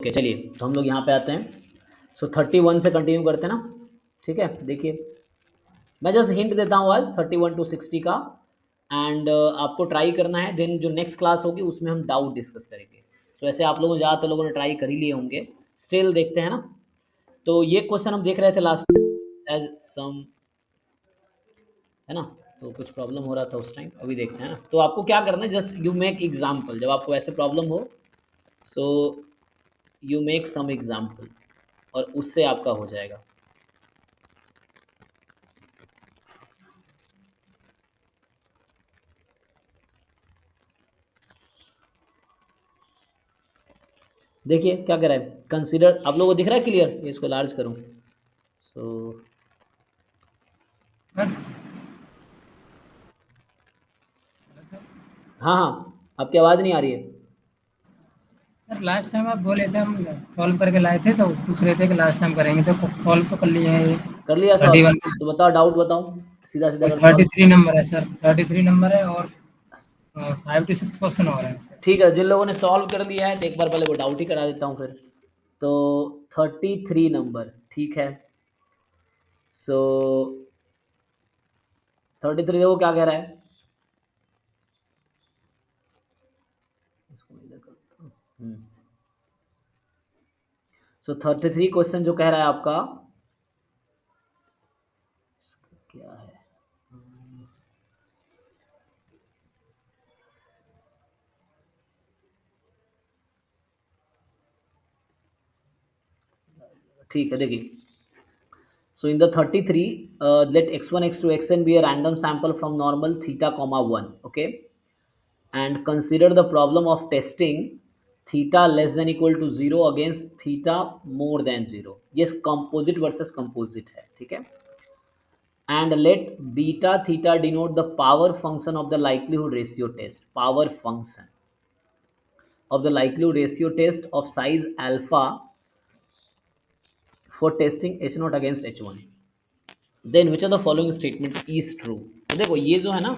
Okay चलिए, तो हम लोग यहाँ पे आते हैं। सो 31 से कंटिन्यू करते हैं ना। ठीक है, देखिए मैं जस्ट हिंट देता हूँ आज 31 टू 60 का। एंड आपको ट्राई करना है, देन जो नेक्स्ट क्लास होगी उसमें हम डाउट डिस्कस करेंगे। तो ऐसे आप लोगों ज़्यादातर लोगों ने ट्राई कर ही लिए होंगे। स्टिल देखते हैं ना। तो ये क्वेश्चन हम देख रहे थे लास्ट एज सम, है ना। तो कुछ प्रॉब्लम हो रहा था उस टाइम, अभी देखते हैं ना। तो आपको क्या करना है, जस्ट यू मेक एग्जाम्पल। जब आपको ऐसे प्रॉब्लम हो तो यू मेक सम एग्जाम्पल और उससे आपका हो जाएगा। देखिए क्या कह रहा है, कंसीडर। आप लोगों को दिख रहा है क्लियर? ये इसको लार्ज करूं सो सर हाँ हाँ, आपकी आवाज़ नहीं आ रही है। सर लास्ट टाइम आप बोले थे हम सॉल्व करके लाए थे तो पूछ रहे थे कि लास्ट टाइम करेंगे तो सॉल्व तो कर लिए हैं ये कर लिया सॉल्व? 31 तो बताओ, डाउट बताओ, सीधा सीधा और कर सॉल्व। 33 नंबर है सर 33 नंबर है और 5 to 6 क्वेश्चन हो रहे हैं सर। ठीक है, जिन लोगों ने सॉल्व कर लिया है तो एक बार पहले वो डाउट ही करा देता हूँ फिर। तो 33 नंबर, ठीक है। सो 33 वो क्या कह रहा है, इसको मैं इधर करता हूँ। सो 33 क्वेश्चन जो कह रहा है आपका क्या है, ठीक है देखिए। So in the 33, let x1, x2, xn be a random sample from normal theta comma 1, okay? And consider the problem of testing theta less than equal to 0 against theta more than 0. Yes, composite versus composite है, ठीक है? And let beta theta denote the power function of the likelihood ratio test. Power function of the likelihood ratio test of size alpha for testing h0 against h1. Then which are the following statement is true. तो देखो ये जो है ना,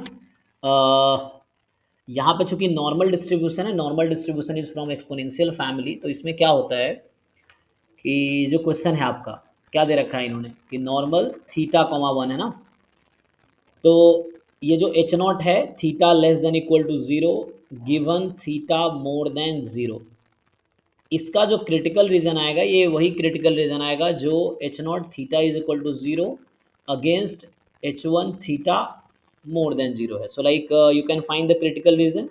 यहाँ पे चूंकि normal distribution है, normal distribution is from exponential family, तो इसमें क्या होता है कि जो क्वेश्चन है आपका, क्या दे रखा है इन्होंने कि नॉर्मल थीटा कॉमा 1 है ना। तो ये जो एच नॉट है, theta less than equal to 0 given theta more than 0, इसका जो क्रिटिकल रीजन आएगा ये वही क्रिटिकल रीजन आएगा जो H naught theta is equal to 0 against H one theta more than 0 है। So like you can find the critical region.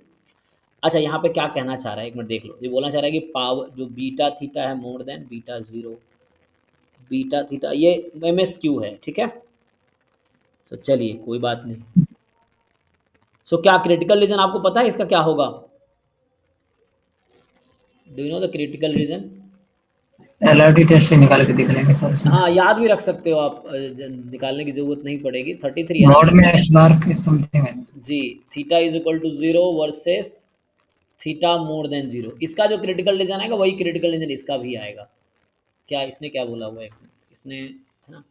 अच्छा, यहाँ पे क्या कहना चाह रहा है, एक मिनट देख लो। ये बोलना चाह रहा है कि पावर जो बीटा थीटा है more than beta 0, beta theta ये एम एस क्यू है, ठीक है। तो चलिए कोई बात नहीं। सो क्या क्रिटिकल रीजन आपको पता है इसका क्या होगा? Do you know the critical region? LRT test निकाल के दिख लेंगे सर इसमें। हाँ, याद भी रख सकते हो आप, निकालने की जरूरत नहीं पड़ेगी। 33 है ना। नोड में एक्स बार के समथिंग है। जी, theta is equal to 0 versus theta more than 0, इसका जो क्रिटिकल रीजन आएगा वही क्रिटिकल रीजन इसका भी आएगा। क्या इसने क्या बोला हुआ है इसने, है ना,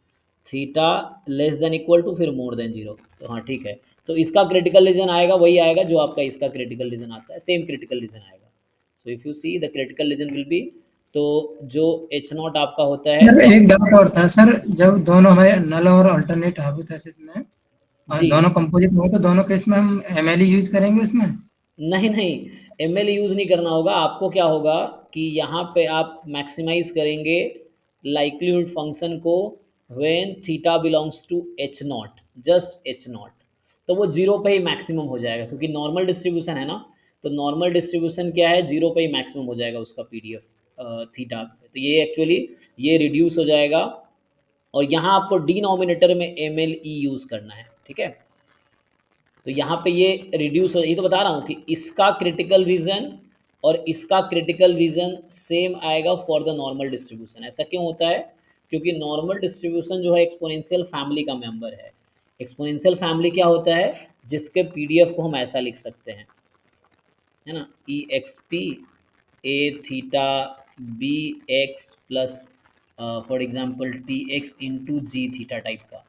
theta less than equal to फिर मोर देन 0। तो हाँ ठीक है, तो इसका क्रिटिकल रीजन आएगा वही आएगा जो आपका इसका क्रिटिकल रीजन आता है, सेम क्रिटिकल रीजन आएगा। So if you see the critical reason will be, तो जो एच नॉट आपका होता है। सर एक डाउट और था सर, जब दोनों हमारे नल और अल्टरनेट हाइपोथेसिस में जी, दोनों कंपोजिट हो तो दोनों केस में हम MLE यूज करेंगे उसमें। नहीं नहीं, एम एल यूज़ नहीं करना होगा आपको। क्या होगा कि यहाँ पे आप मैक्सिमाइज करेंगे लाइक्लीहुड फंक्शन को when theta belongs to H naught, just H naught. तो वो जीरो पे ही मैक्सिमम हो जाएगा, क्योंकि नॉर्मल डिस्ट्रीब्यूशन है ना। तो नॉर्मल डिस्ट्रीब्यूशन क्या है, जीरो पे ही मैक्सिमम हो जाएगा उसका पी डी एफ थीटा। तो ये एक्चुअली ये रिड्यूस हो जाएगा, और यहाँ आपको डिनोमिनेटर में एम एल ई यूज़ करना है, ठीक है। तो यहाँ पे ये रिड्यूस हो, ये तो बता रहा हूँ कि इसका क्रिटिकल रीजन और इसका क्रिटिकल रीजन सेम आएगा फॉर द नॉर्मल डिस्ट्रीब्यूशन। ऐसा क्यों होता है? क्योंकि नॉर्मल डिस्ट्रीब्यूशन जो है एक्सपोनेंशियल फैमिली का मेंबर है। एक्सपोनेंशियल फैमिली क्या होता है, जिसके पीडीएफ को हम ऐसा लिख सकते हैं, है ना, e x p a theta b x plus for example t x into g theta type का।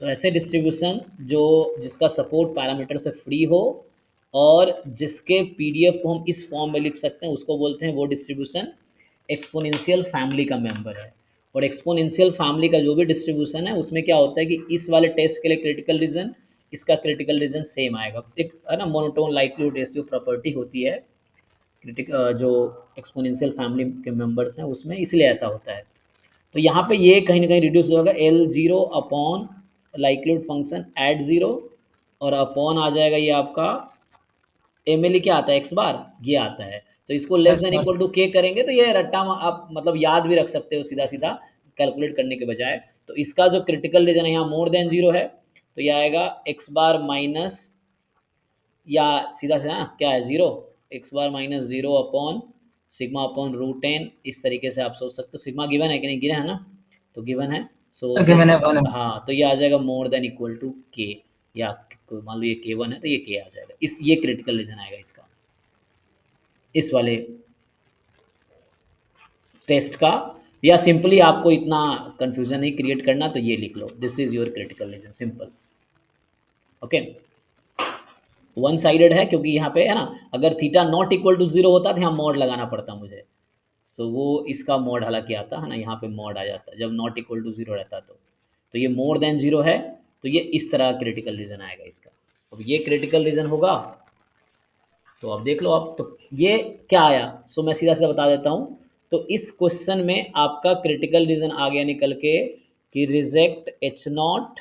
तो ऐसे डिस्ट्रीब्यूशन जो जिसका सपोर्ट पैरामीटर से फ्री हो और जिसके पीडीएफ को हम इस फॉर्म में लिख सकते हैं, उसको बोलते हैं वो डिस्ट्रीब्यूशन एक्सपोनेंशियल फैमिली का मेंबर है, और एक्सपोनेंशियल फैमिली का जो भी डिस्ट्रीब्यूशन है उसमें क्या होता है कि इस वाले टेस्ट के लिए क्रिटिकल रीजन, इसका क्रिटिकल रीजन सेम आएगा। एक है ना मोनोटोन लाइक्लीहुड रेशियो प्रॉपर्टी होती है जो एक्सपोनेंशियल फैमिली के मेंबर्स हैं उसमें, इसलिए ऐसा होता है। तो यहाँ पे ये कहीं ना कहीं रिड्यूस होगा L zero upon likelihood function at zero, और अपॉन आ जाएगा ये आपका एम एल क्या आता है एक्स बार, ये आता है। तो इसको less X than bar. Equal to K करेंगे तो ये रट्टा आप मतलब याद भी रख सकते हो सीधा सीधा कैलकुलेट करने के बजाय। तो इसका जो क्रिटिकल रीजन है यहाँ मोर देन जीरो है, तो ये आएगा एक्स बार माइनस, या सीधा सीधा क्या है zero, x bar minus zero upon sigma upon root n, इस तरीके से आप सोच सकते हो। सिग्मा गिवन है कि नहीं, गिवन है ना, तो गिवन है। सो करके मैंने वन। हाँ, तो ये आ जाएगा मोर देन इक्वल टू के, या मान लो ये के वन है तो ये के आ जाएगा, इस ये क्रिटिकल रीजन आएगा इसका, इस वाले टेस्ट का। या सिंपली आपको इतना कंफ्यूजन नहीं क्रिएट करना तो ये लिख लो, this is your critical region, simple. Okay, one sided है क्योंकि यहाँ पे है ना, अगर theta not equal to zero होता तो यहाँ मॉड लगाना पड़ता मुझे, तो वो इसका मॉड हालांकि आता है ना, यहाँ पे मॉड आ जाता है जब नॉट इक्वल टू जीरो रहता तो ये मोर देन जीरो है, तो ये इस तरह क्रिटिकल रीजन आएगा इसका। अब ये क्रिटिकल रीजन होगा, तो अब देख लो आप, तो ये क्या आया, सो मैं सीधा सीधा बता देता हूँ। तो इस क्वेश्चन में आपका क्रिटिकल रीजन आ गया निकल के कि reject H naught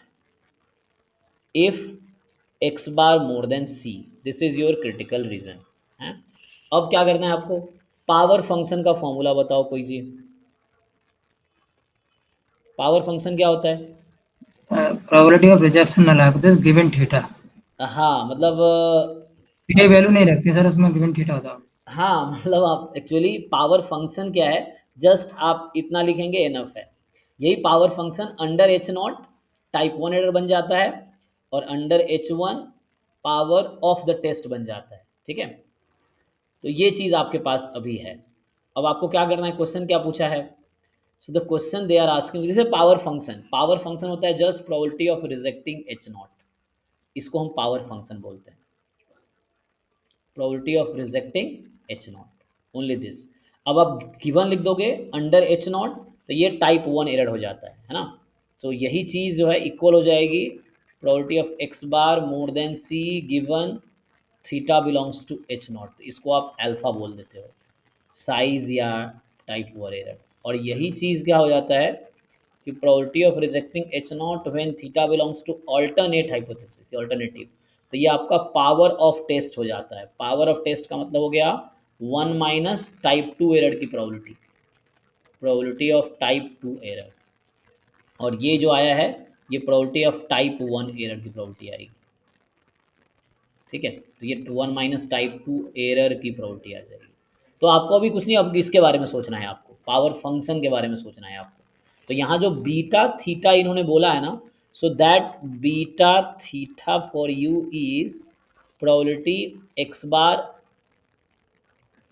if X bar more than C, this is your critical region है। अब क्या करना है आपको, पावर फंक्शन का फॉर्मूला बताओ कोई जी। पावर फंक्शन क्या होता है? Probability of rejection null hypothesis given theta. हाँ मतलब ये वैल्यू नहीं रखती सर, उसमें गिवन थीटा होता है। हाँ मतलब आप एक्चुअली पावर फंक्शन क्या है, जस्ट आप इतना लिखेंगे एनफ है। यही power function under H naught type one error बन जाता है, और under H one power of the test बन जाता है, ठीक है। तो ये चीज़ आपके पास अभी है। अब आपको क्या करना है, क्वेश्चन क्या पूछा है, so the question they are asking, जैसे पावर फंक्शन होता है just probability of rejecting H naught, इसको हम पावर फंक्शन बोलते हैं, probability of rejecting H naught only this. अब आप गिवन लिख दोगे अंडर एच नॉट, तो ये टाइप वन एरर हो जाता है ना। तो यही चीज़ जो है इक्वल हो जाएगी probability of X bar more than C given theta belongs to H naught, तो इसको आप अल्फा बोल देते हो, साइज या टाइप वन एरर। और यही चीज़ क्या हो जाता है कि probability of rejecting H naught when theta belongs to alternate hypothesis, alternative, तो ये आपका पावर ऑफ टेस्ट हो जाता है। पावर ऑफ टेस्ट का मतलब हो गया one minus type two error की probability, probability of type two error. और ये जो आया है ये probability of type one error की प्रोबेबिलिटी आएगी, ठीक है। तो ये one minus type two error की प्रोबेबिलिटी आ जाएगी। तो आपको अभी कुछ नहीं, अब इसके बारे में सोचना है आपको, पावर फंक्शन के बारे में सोचना है आपको। तो यहाँ जो बीटा थीटा इन्होंने बोला है ना, so that beta theta for you is probability x bar,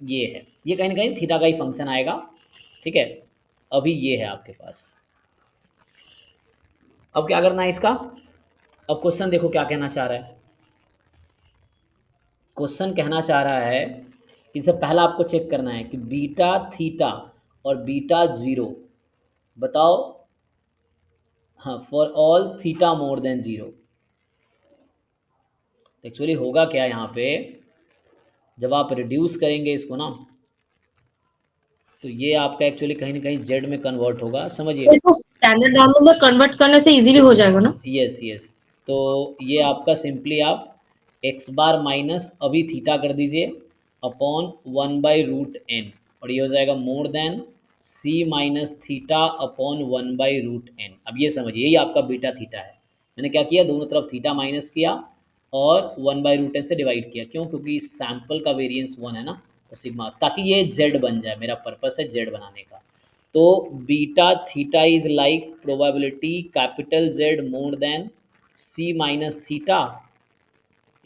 ये है, ये कहीं ना कहीं थीटा का ही फंक्शन आएगा, ठीक है। अभी ये है आपके पास। अब क्या करना है इसका, अब क्वेश्चन देखो क्या कहना चाह रहा है। क्वेश्चन कहना चाह रहा है कि इससे पहला आपको चेक करना है कि बीटा थीटा और बीटा जीरो, बताओ, हाँ, for all theta more than zero. Actually होगा क्या यहाँ पे, जब आप रिड्यूस करेंगे इसको ना, तो ये आपका एक्चुअली कहीं ना कहीं जेड में कन्वर्ट होगा, समझिए। तो इसको स्टैंडर्ड नॉर्मल में कन्वर्ट करने से इजीली हो जाएगा ना? यस यस, तो ये आपका सिंपली आप एक्स बार माइनस अभी थीटा कर दीजिए upon one by root N, और ये हो जाएगा more than C minus theta upon one by root N. अब ये समझिए यही आपका बीटा थीटा है। मैंने क्या किया, दोनों तरफ थीटा माइनस किया और वन बाई रूट एन से डिवाइड किया, क्यों, क्योंकि सैम्पल का वेरिएंस वन है ना, तो सिग्मा, ताकि ये जेड बन जाए, मेरा पर्पस है जेड बनाने का। तो beta theta is like probability capital Z more than C minus theta,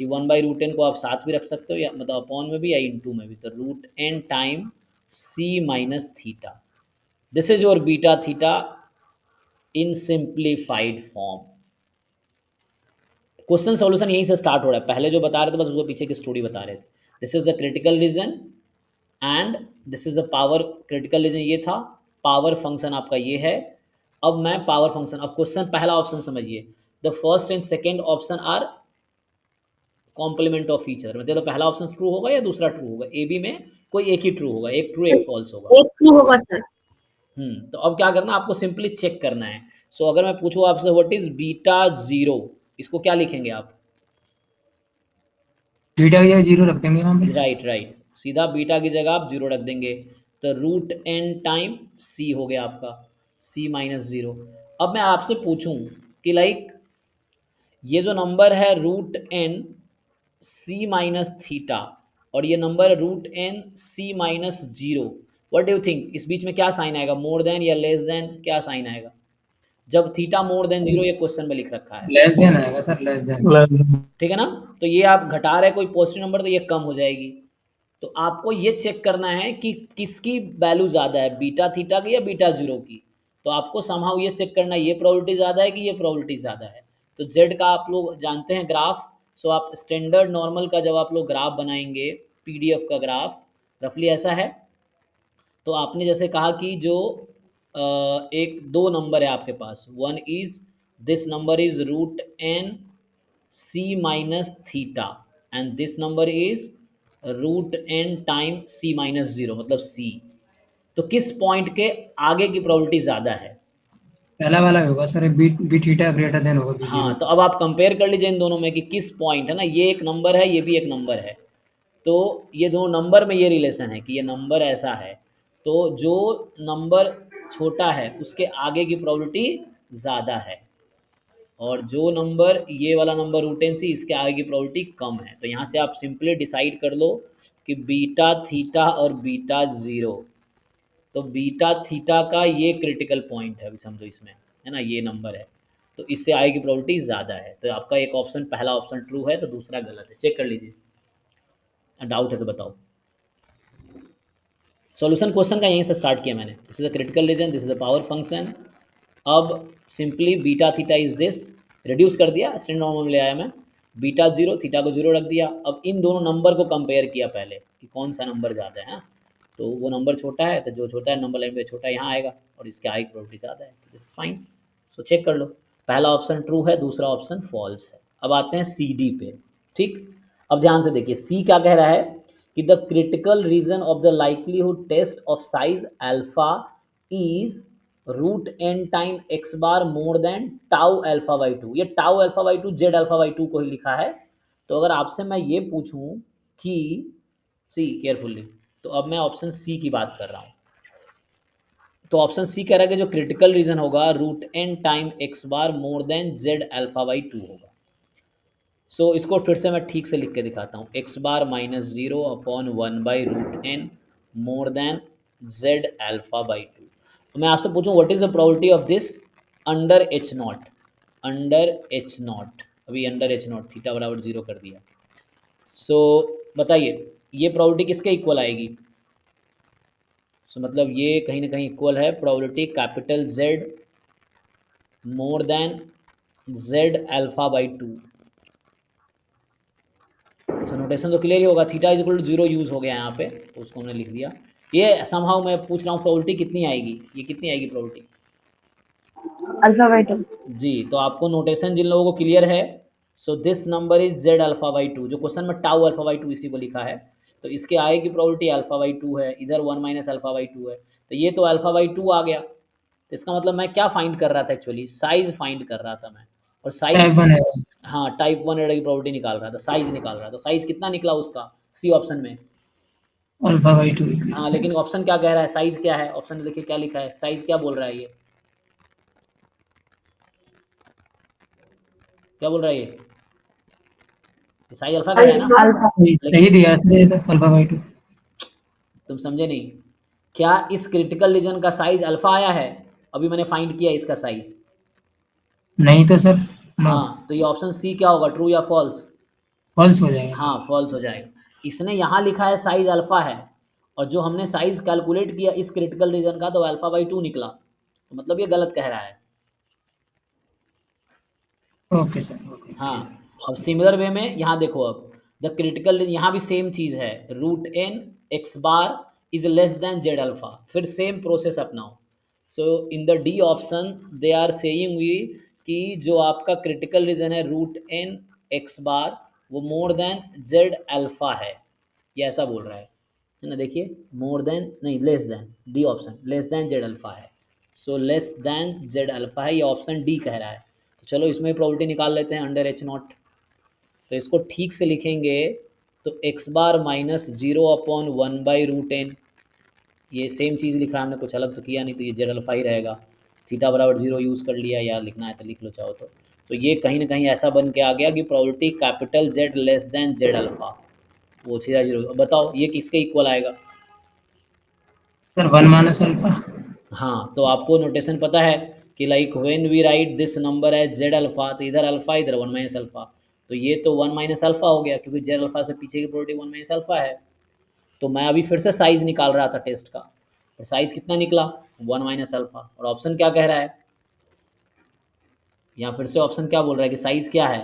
ये वन बाई रूट एन को आप साथ भी रख सकते हो, या मतलब अपॉन में भी या इनटू में भी, तो root N time C minus theta, this is your beta theta in simplified form. Question solution यहीं से स्टार्ट हो रहा है, पहले जो बता रहे थे बस उसको पीछे की स्टोरी बता रहे थे। This is the critical region, and this is the power critical region, ये था पावर फंक्शन आपका ये है। अब मैं पावर फंक्शन, अब क्वेश्चन पहला ऑप्शन समझिए, the first and second option are complement of each other, मतलब पहला ऑप्शन ट्रू होगा या दूसरा ट्रू होगा, ए बी में कोई एक ही ट्रू होगा, एक ट्रू एक फॉल्स होगा। एक ट्रू होगा सर। तो अब क्या करना आपको, सिंपली चेक करना है। सो अगर मैं पूछूं आपसे व्हाट इज बीटा जीरो, इसको क्या लिखेंगे आप? बीटा की जगह जीरो रख देंगे वहाँ पे। राइट राइट, सीधा बीटा की जगह आप जीरो रख देंगे, तो रूट एन टाइम सी हो गया आपका, सी माइनस जीरो। अब मैं आपसे पूछूं कि लाइक ये जो नंबर है root N C minus theta, और ये number root N C minus zero, what do you think, इस बीच में क्या साइन आएगा, मोर देन या लेस देन, क्या साइन आएगा जब थीटा मोर देन जीरो, ये क्वेश्चन में लिख रखा है, लेस देन आएगा सर, लेस देन। ठीक है ना? तो ये आप घटा रहे कोई पॉजिटिव नंबर, तो ये कम हो जाएगी। तो आपको ये चेक करना है कि किसकी वैल्यू ज़्यादा है, बीटा थीटा की या बीटा जीरो की। तो आपको समहाउ ये चेक करना है ये प्रोबेबिलिटी ज़्यादा है कि ये प्रोबेबिलिटी ज़्यादा है। तो जेड का आप लोग जानते हैं ग्राफ, सो आप स्टैंडर्ड नॉर्मल का जब आप लोग ग्राफ बनाएंगे, पीडीएफ का ग्राफ रफली ऐसा है। तो आपने जैसे कहा कि जो एक दो नंबर है आपके पास, one is this number is root N C minus theta and this number is root N time C minus zero, मतलब सी। तो किस पॉइंट के आगे की प्रोबेबिलिटी ज़्यादा है? पहला वाला होगा sir, B B theta greater than होगा बी हाँ, जीरो। तो अब आप कंपेयर कर लीजिए इन दोनों में कि किस पॉइंट है ना, ये एक नंबर है ये भी एक नंबर है, तो ये दो नंबर में ये रिलेशन है कि ये नंबर ऐसा है, तो जो नंबर छोटा है उसके आगे की प्रोबेबिलिटी ज़्यादा है, और जो नंबर ये वाला नंबर रूट एन सी, इसके आगे की प्रोबेबिलिटी कम है। तो यहाँ से आप सिंपली डिसाइड कर लो कि बीटा थीटा और बीटा ज़ीरो, तो बीटा थीटा का ये क्रिटिकल पॉइंट है, अभी समझो इसमें है ना, ये नंबर है, तो इससे आगे की प्रोबेबिलिटी ज़्यादा है। तो आपका एक ऑप्शन, पहला ऑप्शन ट्रू है, तो दूसरा गलत है, चेक कर लीजिए, डाउट है तो बताओ। सॉल्यूशन क्वेश्चन का यहीं से स्टार्ट किया मैंने, this is a critical region, this is a power function. अब simply beta theta is this, reduce कर दिया, स्टैंडर्ड नॉर्मल में ले आया मैं, बीटा जीरो, थीटा को जीरो रख दिया। अब इन दोनों नंबर को कंपेयर किया पहले कि कौन सा नंबर ज़्यादा है, तो वो नंबर छोटा है, तो जो छोटा है नंबर लाइन पे छोटा यहाँ आएगा, और इसके आगे प्रोबेबिलिटी ज़्यादा है, तो दिस फाइन। सो चेक कर लो, पहला ऑप्शन ट्रू है, दूसरा ऑप्शन फॉल्स है। अब आते हैं सी डी पे, ठीक। अब ध्यान से देखिए सी क्या कह रहा है कि the critical region of the likelihood test of size alpha is root N time x bar more than tau alpha by two, ये tau alpha by two z alpha by two को ही लिखा है। तो अगर आपसे मैं ये पूछूं कि सी केयरफुली, तो अब मैं ऑप्शन सी की बात कर रहा हूँ। तो ऑप्शन सी कह रहा है कि जो क्रिटिकल रीजन होगा root N time x bar more than Z alpha by two होगा। सो इसको फिर से मैं ठीक से लिख के दिखाता हूँ, X bar minus zero upon one by root N more than Z alpha by two. तो मैं आपसे पूछूं what is the probability of this under H naught, under H naught, अभी अंडर एच नॉट थीटा बराबर zero कर दिया। सो बताइए ये प्रोबेबिलिटी किसके इक्वल आएगी? मतलब ये कहीं ना कहीं इक्वल है probability capital Z more than Z alpha by two. तो नोटेशन तो क्लियर ही होगा, theta is equal to zero use हो गया यहाँ पे, तो उसको हमने लिख दिया। ये समहाउ मैं पूछ रहा हूँ प्रोबेबिलिटी कितनी आएगी, ये कितनी आएगी प्रोबेबिलिटी? Alpha by two. जी, तो आपको नोटेशन जिन लोगों को क्लियर है, so this number is z alpha by two, जो क्वेश्चन में टाउ अल्फा बाई टू इसी को लिखा है, तो इसके आगे की प्रोबेबिलिटी अल्फा बाई टू है, इधर one minus alpha by to है, तो ये तो अल्फा बाई टू आ गया। तो इसका मतलब मैं क्या फाइंड कर रहा था, एक्चुअली साइज फाइंड कर रहा था मैं, और साइज, टाइप वन है। हाँ टाइप वन एरर की प्रोबेबिलिटी निकाल रहा था, साइज निकाल रहा था, साइज कितना निकला उसका सी ऑप्शन में। Alpha by to. हाँ लेकिन ऑप्शन क्या कह रहा है, साइज क्या है, ऑप्शन में देखिए क्या लिखा है, साइज क्या बोल रहा है, ये क्या बोल रहा है, ये साइज अल्फा कह रहा है ना, अल्फा। लेकिन सही दिया सर, ये तो अल्फा बाई टू। तुम समझे नहीं, क्या इस क्रिटिकल रीजन का साइज अल्फा आया है? अभी मैंने फाइंड किया इसका साइज। नहीं तो सर, नो, हाँ, तो ये ऑप्शन सी क्या होगा, ट्रू या फॉल्स? फॉल्स हो जाएगा। हाँ फॉल्स हो जाएगा, इसने यहाँ लिखा है साइज अल्फा है, और जो हमने साइज कैलकुलेट किया इस क्रिटिकल रीजन का तो अल्फा बाई टू निकला, तो मतलब ये गलत कह रहा है। Okay sir, okay. हाँ, अब सिमिलर वे में यहाँ देखो, अब द क्रिटिकल यहाँ भी सेम चीज़ है, root n x bar is less than Z alpha, फिर सेम प्रोसेस अपनाओ। So in the D option they are saying we कि जो आपका क्रिटिकल रीजन है रूट एन एक्स बार वो मोर देन जेड अल्फा है, ये ऐसा बोल रहा है ना। देखिए मोर देन नहीं, less than, D option less than Z alpha है। So less than Z alpha है, ये ऑप्शन डी कह रहा है। तो चलो इसमें प्रॉपर्टी निकाल लेते हैं अंडर एच नॉट। तो इसको ठीक से लिखेंगे तो X bar minus zero upon one by root N, ये सेम चीज़ लिखा हमने, कुछ अलग तो किया नहीं, तो ये जेड अल्फा ही रहेगा। थीटा बराबर जीरो यूज़ कर लिया, या लिखना है तो लिख लो चाहो तो ये कहीं ना कहीं ऐसा बन के आ गया कि probability capital Z less than Z alpha, वो सीधा जीरो। अब बताओ ये किसके इक्वल आएगा? Sir 1 minus alpha. हाँ, तो आपको नोटेशन पता है कि like when we write this number as Z alpha, तो इधर अल्फा इधर वन माइनस अल्फा, तो ये तो वन माइनस अल्फा हो गया क्योंकि जेड अल्फा से पीछे की प्रोबेबिलिटी वन माइनस अल्फा है। तो मैं अभी फिर से साइज निकाल रहा था टेस्ट का, तो साइज कितना निकला? One minus alpha. और ऑप्शन क्या कह रहा है? यहाँ फिर से ऑप्शन क्या बोल रहा है कि साइज क्या है?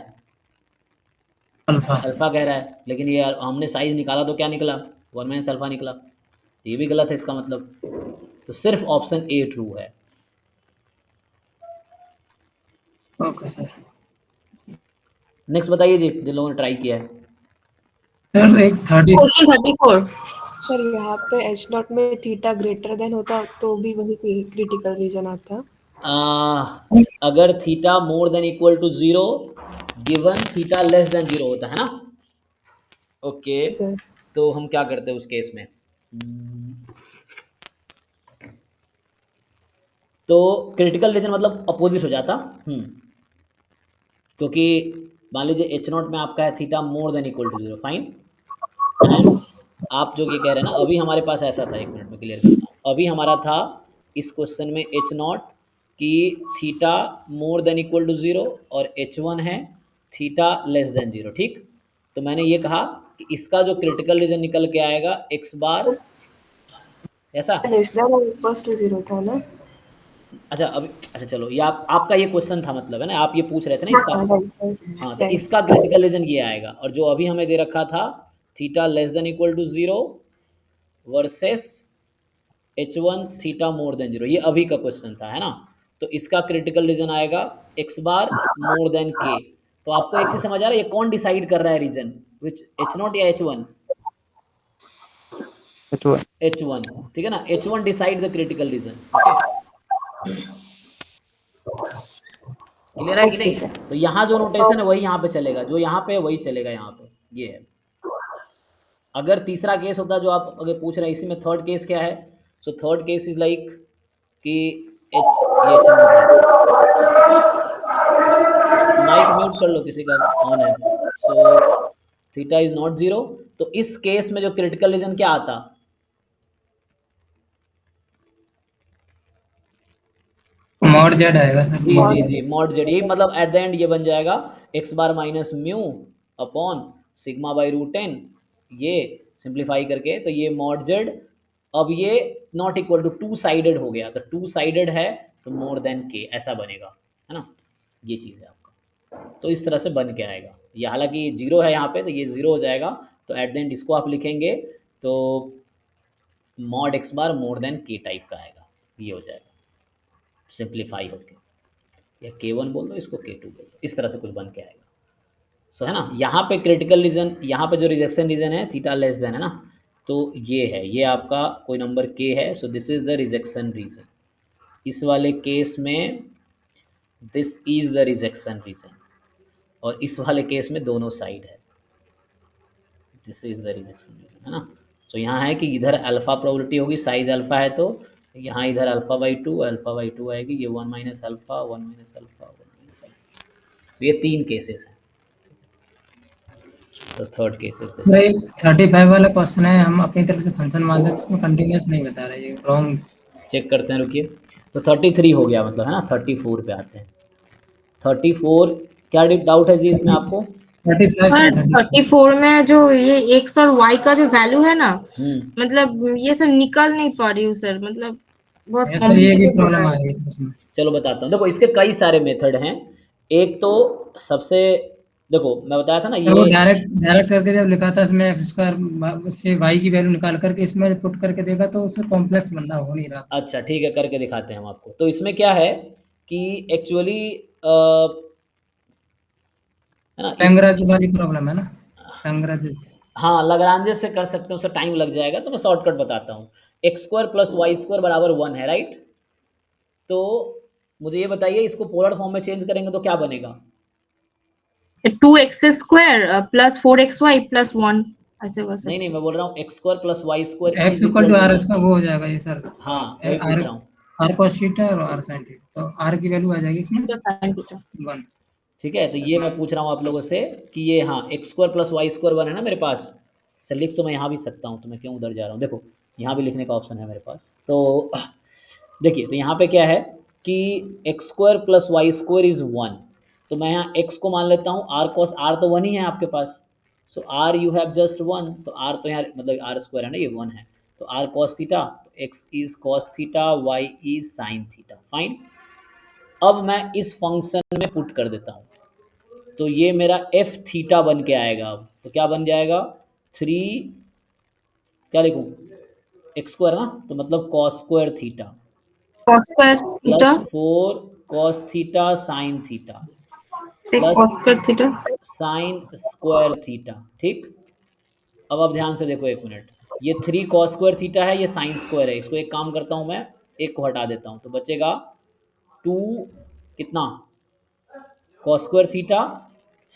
अल्फा। अल्फा कह रहा है, लेकिन ये हमने साइज निकाला तो क्या निकला? वन माइनस अल्फा निकला। ये भी गलत है इसका मतलब, तो सिर्फ ऑप्शन ए ट्रू है। Okay sir. नेक्स्ट बताइए जी, जिन लोगों ने ट्राई किया है। सर एक 30। क्वेश्चन 34। सर यहाँ पे एच डॉट में थीटा ग्रेटर देन होता तो भी वही क्रिटिकल रीजन आता। अगर theta more than equal to zero given theta less than zero होता है ना। ओके सर तो हम क्या करते हैं उस केस में? तो क्रिटिकल रीजन मतलब अपोजिट हो जाता। क्योंकि मान लीजिए एच नॉट में आपका है theta more than equal to zero, fine. And आप जो ये कह रहे हैं ना, अभी हमारे पास ऐसा था, एक मिनट में क्लियर करता हूँ। अभी हमारा था इस क्वेश्चन में एच नॉट की theta more than equal to zero और एच वन है थीटा लेस देन जीरो, ठीक। तो मैंने ये कहा कि इसका जो क्रिटिकल रीजन निकल के आएगा एक्स बार ऐसा। लेस देन और इक्वल्स टू जीरो था ना। अच्छा अभी, अच्छा चलो, ये आपका ये क्वेश्चन था मतलब, है ना, आप ये पूछ रहे थे ना हाँ इसका। हाँ हाँ, तो राइट। इसका क्रिटिकल रीजन ये आएगा, और जो अभी हमें दे रखा था theta less than equal to zero versus H one theta more than zero, ये अभी का क्वेश्चन था, है ना। तो इसका क्रिटिकल रीजन आएगा X bar more than K. तो आपको एक चीज समझ आ रहा है, ये कौन डिसाइड कर रहा है रीजन, विच एच नॉट या H one? H1. H one, ठीक है ना, H one decide the critical reason. Okay, clear है कि ओके नहीं? सर। तो यहाँ जो नोटेशन है वही यहाँ पे चलेगा, जो यहाँ पे है वही चलेगा यहाँ पे, ये है। अगर तीसरा केस होता जो आप अगर पूछ रहे हैं, इसी में थर्ड केस क्या है? So third case is like कि एच माइक म्यूट कर लो किसी का ऑन है। So theta is not zero, तो इस केस में जो क्रिटिकल रीजन क्या आता? मॉड जेड आएगा सर। जी मॉड जी Mod जी, मॉड जेड, यही मतलब एट द एंड ये बन जाएगा X bar minus mu upon sigma by root N, ये सिंप्लीफाई करके, तो ये मॉड जेड। अब ये not equal to two sided हो गया, तो टू साइडेड है तो मोर देन के ऐसा बनेगा, है ना। ये चीज़ है आपका, तो इस तरह से बन के आएगा ये। हालांकि जीरो है यहाँ पे, तो ये जीरो हो जाएगा, तो एट द एंड इसको आप लिखेंगे तो mod x bar more than के टाइप का आएगा, ये हो जाएगा सिंप्लीफाई होके, या K1 बोल दो इसको, K2 बोल दो, इस तरह से कुछ बन के आएगा। सो है ना, यहाँ पे क्रिटिकल रीजन, यहाँ पे जो रिजेक्शन रीजन है थीटा लेस देन, है ना, तो ये है, ये आपका कोई नंबर K है, so this is the rejection region. इस वाले केस में this is the rejection region, और इस वाले केस में दोनों साइड है, this is the rejection region, है ना। तो यहाँ है कि इधर अल्फा प्रोबेबिलिटी होगी, साइज अल्फा है, तो यहाँ इधर अल्फा बाई टू आएगी, ये one minus alpha one minus alpha one minus alpha. ये तीन केसेस हैं, तो थर्ड केसेस पे सर एक 35 वाला क्वेश्चन है, हम अपनी तरफ से फंक्शन मान सकते हैं, उसमें कंटिन्यूस नहीं बता रहे, ये रॉन्ग। चेक करते हैं, रुकिए। तो 33 हो गया मतलब, है ना। 34 पे आते हैं। 34 क्या डाउट है जी इसमें आपको? 35 सर से 30। 34 में जो ये एक्स और वाई का जो वैल्यू है ना, हम्म मतलब ये सब निकल नहीं पा रही हूँ सर, मतलब बहुत ये सर ये भी कॉम्प्लिकेटेड प्रॉब्लम है। आ रही है इसमें। चलो बताता हूँ, देखो इसके कई सारे मेथड हैं। एक तो सबसे देखो मैं बताया था ना वो ये, डायरेक्ट डायरेक्ट करके जब लिखा था इसमें एक्स स्क्वायर से वाई की वैल्यू निकाल करके इसमें पुट करके देखा तो उससे कॉम्प्लेक्स बनना हो नहीं रहा। अच्छा ठीक है, करके दिखाते हैं हम आपको। तो इसमें क्या है कि एक्चुअली है ना इस, लैग्रेंज वाली प्रॉब्लम है ना, लैग्रेंज। हाँ लगरांजे से कर सकते हैं, उससे टाइम लग जाएगा, तो मैं शॉर्टकट बताता हूँ। X square plus Y square बराबर 1 है, राइट? तो मुझे ये बताइए, इसको पोलर फॉर्म में चेंज करेंगे तो क्या बनेगा? 2x² प्लस 4xy प्लस 1 ऐसे कर नहीं नहीं, सकते मैं बोल रहा हूँ X square plus Y square X is equal equal to to R, 1। इसका वो हो जाएगा ये सर, हाँ वही पूछ आर रहा हूँ। आर कॉस थीटा और आर साइन थीटा, तो आर की वैल्यू आ जाएगी इसमें हैं, तो sin थीटा। 1। ठीक है, तो ये मैं पूछ रहा हूँ आप लोगों से कि ये, हाँ X square plus Y square 1 है ना मेरे पास। चल लिख तो मैं यहाँ भी सकता हूँ, तो मैं क्यों उधर जा रहा हूँ? देखो यहाँ भी लिखने का ऑप्शन है मेरे पास। तो देखिए, तो यहाँ पे क्या है कि X square plus Y square is 1। तो मैं यहाँ एक्स को मान लेता हूँ, आर कॉस आर तो 1 ही है आपके पास। सो आर यू हैव जस्ट 1, तो आर तो यहाँ मतलब आर स्क्वायर है ना, ये 1 है। तो आर कॉस थीटा, तो X is cos theta, Y is sine theta, fine. अब मैं इस फंक्शन में पुट कर देता हूँ, तो ये मेरा एफ थीटा बन के आएगा। अब तो क्या बन जाएगा, 3, क्या लिखूँ, एक्स स्क्वायर ना, तो मतलब cos square theta cos² plus theta 4 cos theta sine theta से plus cos² theta. Sine square theta, ठीक। अब आप ध्यान से देखो, एक मिनट, ये 3 कॉस स्क्वायर थीटा है, ये साइन स्क्वायर है। इसको एक काम करता हूँ मैं, एक को हटा देता हूँ, तो बचेगा 2, कितना, कॉस स्क्वायर थीटा।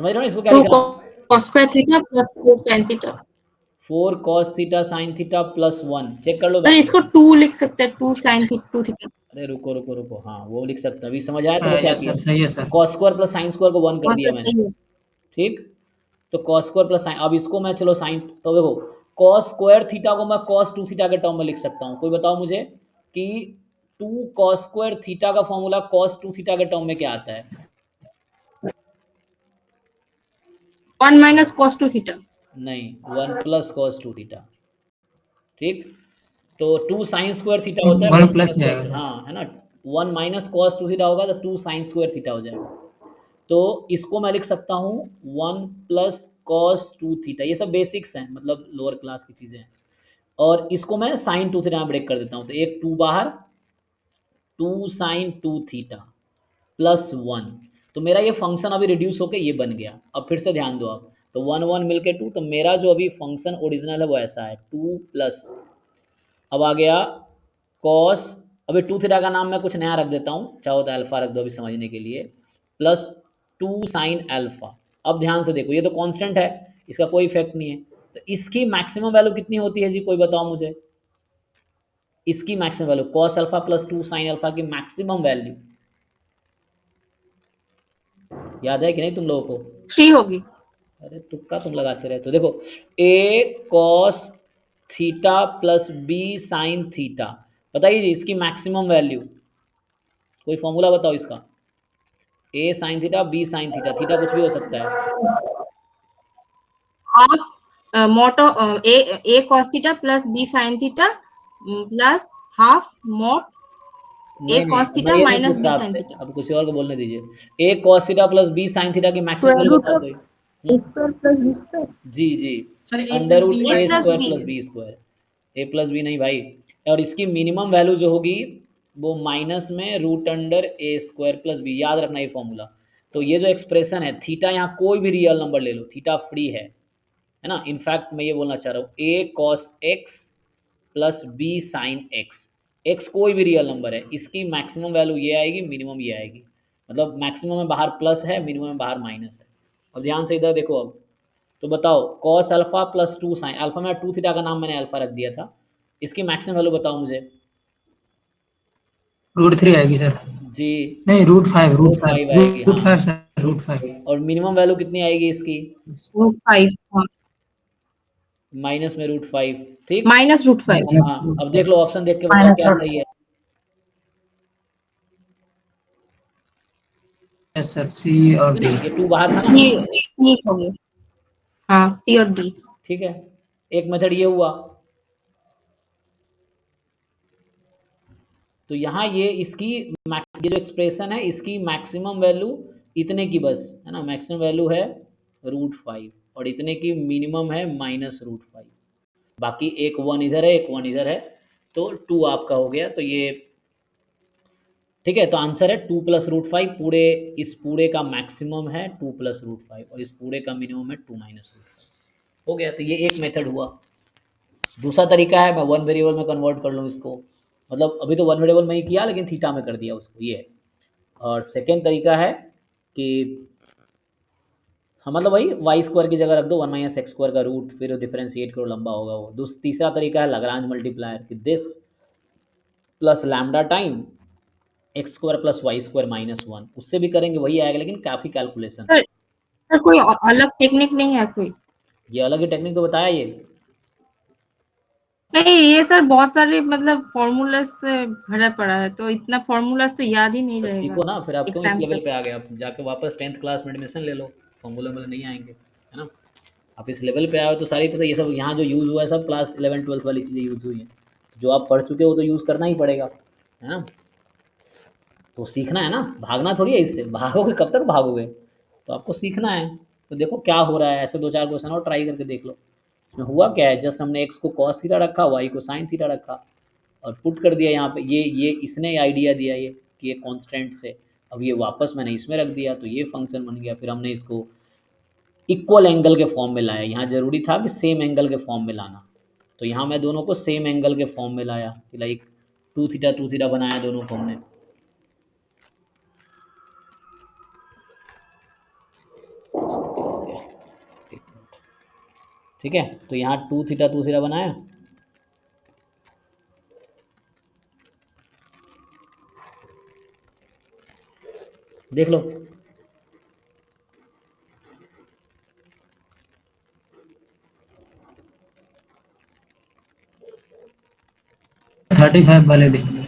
समझ रहे हो ना इसको क्या 2 लिख रहा हूँ? cos² theta plus 4 sin theta. 4 cos theta sine theta plus 1, check कर लो सर बैक। इसको 2 लिख सकते हैं, 2 sin थीटा 2 थीटा। अरे रुको रुको रुको, हाँ वो लिख सकते हैं। अभी समझ आया तुमको हाँ क्या यस किया? सर, सही है तो sir. Cos square plus sine square को 1 कर हाँ दिया सर मैंने, सही है। ठीक। तो कॉस स्क्वायर प्लस साइन, अब इसको मैं चलो साइन, तो देखो कॉस स्क्वायर थीटा को मैं कॉस 2 थीटा के टर्म में लिख सकता हूँ। कोई बताओ मुझे कि 2 कॉस स्क्वायर थीटा का फॉर्मूला कॉस 2 थीटा के टर्म में क्या आता है? 1 माइनस cos 2 थीटा। नहीं, 1 प्लस कॉस 2 थीटा, ठीक। तो 2 साइन स्क्वायर थीटा होता है, 1 1 प्लस प्लस ही कॉस, आएगा सर। हाँ है ना। 1 माइनस कॉस 2 थीटा होगा तो 2 साइन स्क्वायर थीटा हो जाएगा। तो इसको मैं लिख सकता हूँ 1 प्लस कॉस 2 थीटा। ये सब बेसिक्स हैं, मतलब लोअर क्लास की चीज़ें हैं। और इसको मैं साइन 2 थीटा में ब्रेक कर देता हूँ, तो एक 2 बाहर, 2 साइन 2 थीटा प्लस 1। तो मेरा ये फंक्शन अभी रिड्यूस होकर ये बन गया। अब फिर से ध्यान दो आप, तो 1 1 मिलके 2, तो मेरा जो अभी फंक्शन ओरिजिनल है वो ऐसा है, 2 प्लस, अब आ गया कॉस, अभी 2 थीटा का नाम मैं कुछ नया रख देता हूँ, चाहो तो अल्फा रख दो अभी समझने के लिए, प्लस 2 साइन अल्फा। अब ध्यान से देखो, ये तो कांस्टेंट है, इसका कोई इफेक्ट नहीं है। तो इसकी मैक्सिमम वैल्यू कितनी होती है जी, कोई बताओ मुझे? इसकी maximum value cos alpha plus 2 sine alpha की मैक्सिमम वैल्यू याद है कि नहीं तुम लोगों को? 3 होगी। अरे तुक्का तुम लगाते रहते हो। देखो, a cos theta plus b sine theta, बताइए जी इसकी मैक्सिमम वैल्यू, कोई फॉर्मूला बताओ इसका। A sine theta, b sine theta, theta कुछ भी हो सकता है। हाफ मोटो a cos theta plus b sin theta plus half मोट ए नहीं नहीं, cos अब मैं थीटा ये नहीं माइनस पूछता बी sin आपसे, थीटा। अब किसी और को बोलने दीजिए। A cos theta plus b sine theta की मैक्सिमम स्क्वायर वैल्यू रूट बताओ ऑफ कोई। A square plus b square. जी जी, sir a under plus root b a a minus plus square b. Plus b square. A plus b नहीं भाई, और इसकी minimum value जो होगी वो माइनस में रूट अंडर ए स्क्वायर प्लस बी, याद रखना ये फॉर्मूला। तो ये जो एक्सप्रेशन है, थीटा यहाँ कोई भी रियल नंबर ले लो, थीटा फ्री है ना। इनफैक्ट मैं ये बोलना चाह रहा हूँ, a cos x plus b sine x, x कोई भी रियल नंबर है, इसकी मैक्सिमम वैल्यू ये आएगी, मिनिमम ये आएगी। मतलब मैक्सिमम में बाहर प्लस है, मिनिमम में बाहर माइनस है। अब ध्यान से इधर देखो अब, तो बताओ cos alpha plus 2 sine alpha में 2 थीटा का नाम मैंने अल्फा रख दिया था, इसकी मैक्सिमम वैल्यू बताओ मुझे। √3 आएगी सर। जी, नहीं √5, रूट √5, फाइव आएगी, हाँ। √5 सर, √5। और मिनिमम वैल्यू कितनी आएगी इसकी? रूट 5 हाँ माइनस में √5, ठीक। Minus root 5। माइनस हाँ, अब देख √5। लो, ऑप्शन देख के बताओ क्या माइनस सही है। यस सर, सी और कि डी। नहीं, ये 2 बाहर था ना। ये ठीक हो गया। हाँ सी और डी। ठीक है, एक मेथड ये हुआ। तो यहाँ ये इसकी ये जो एक्सप्रेशन है, इसकी मैक्सिमम वैल्यू इतने की बस है ना, मैक्सिमम वैल्यू है √5 और इतने की मिनिमम है -√5, बाकी एक 1 इधर है, एक 1 इधर है, तो 2 आपका हो गया। तो ये ठीक है, तो आंसर है 2 + √5। पूरे इस पूरे का मैक्सिमम है 2 + √5 और इस पूरे का मिनिमम है 2 - √5। हो गया। तो ये एक मेथड हुआ। दूसरा तरीका है मैं वन वेरिएबल में कन्वर्ट कर लूँ इसको, मतलब अभी तो वन वेरिएबल में ही किया लेकिन थीटा में कर दिया उसको, ये है। और सेकेंड तरीका है कि हाँ, मतलब वही वाई स्क्वायर की जगह रख दो 1 - x² का रूट, फिर डिफरेंशिएट करो, लंबा होगा वो। तीसरा तरीका है लाग्रांज मल्टीप्लायर कि this plus lambda time x² + y² -1, उससे भी करेंगे वही आएगा लेकिन काफ़ी कैलकुलेशन है। सर सर कोई अलग टेक्निक नहीं है कोई? ये अलग ही टेक्निक तो बताया ये। नहीं, ये सर बहुत सारे मतलब फॉर्मूला से भरा पड़ा है, तो इतना फॉर्मूला तो याद ही नहीं तो रहेगा सीखो ना, फिर आप क्यों इस एग्जाम लेवल तक। पे आ गए? आप जाके वापस 10th क्लास में एडमिशन ले लो, फॉर्मूला में नहीं आएंगे, है ना। आप इस लेवल पे आए हो तो सारी पता, ये सब यहाँ जो यूज़ हुआ है सब क्लास 11 12 वाली चीज़ें यूज़ हुई हैं। जो आप पढ़ चुके हो तो यूज़ करना ही पड़ेगा, है ना। तो सीखना है ना, भागना थोड़ी है इससे, भागोगे कब तक भागोगे? तो आपको सीखना है। तो देखो क्या हो रहा है, ऐसे 2 4 क्वेश्चन और ट्राई करके देख लो। इसमें हुआ क्या है, जस्ट हमने एक्स को कॉस थीटा रखा, वाई को साइन थीटा रखा और पुट कर दिया यहाँ पे। ये इसने आइडिया दिया ये कि ये कांस्टेंट से, अब ये वापस मैंने इसमें रख दिया तो ये फंक्शन बन गया। फिर हमने इसको इक्वल एंगल के फॉर्म में लाया, यहाँ ज़रूरी था कि सेम एंगल के फॉर्म में लाना, तो यहाँ मैं दोनों को सेम एंगल के फॉर्म में लाया, लाइक 2 थीटा बनाया दोनों को हमने। ठीक है, तो यहाँ 2 थीटा बनाया। देख लो, 35 वाले देखिए।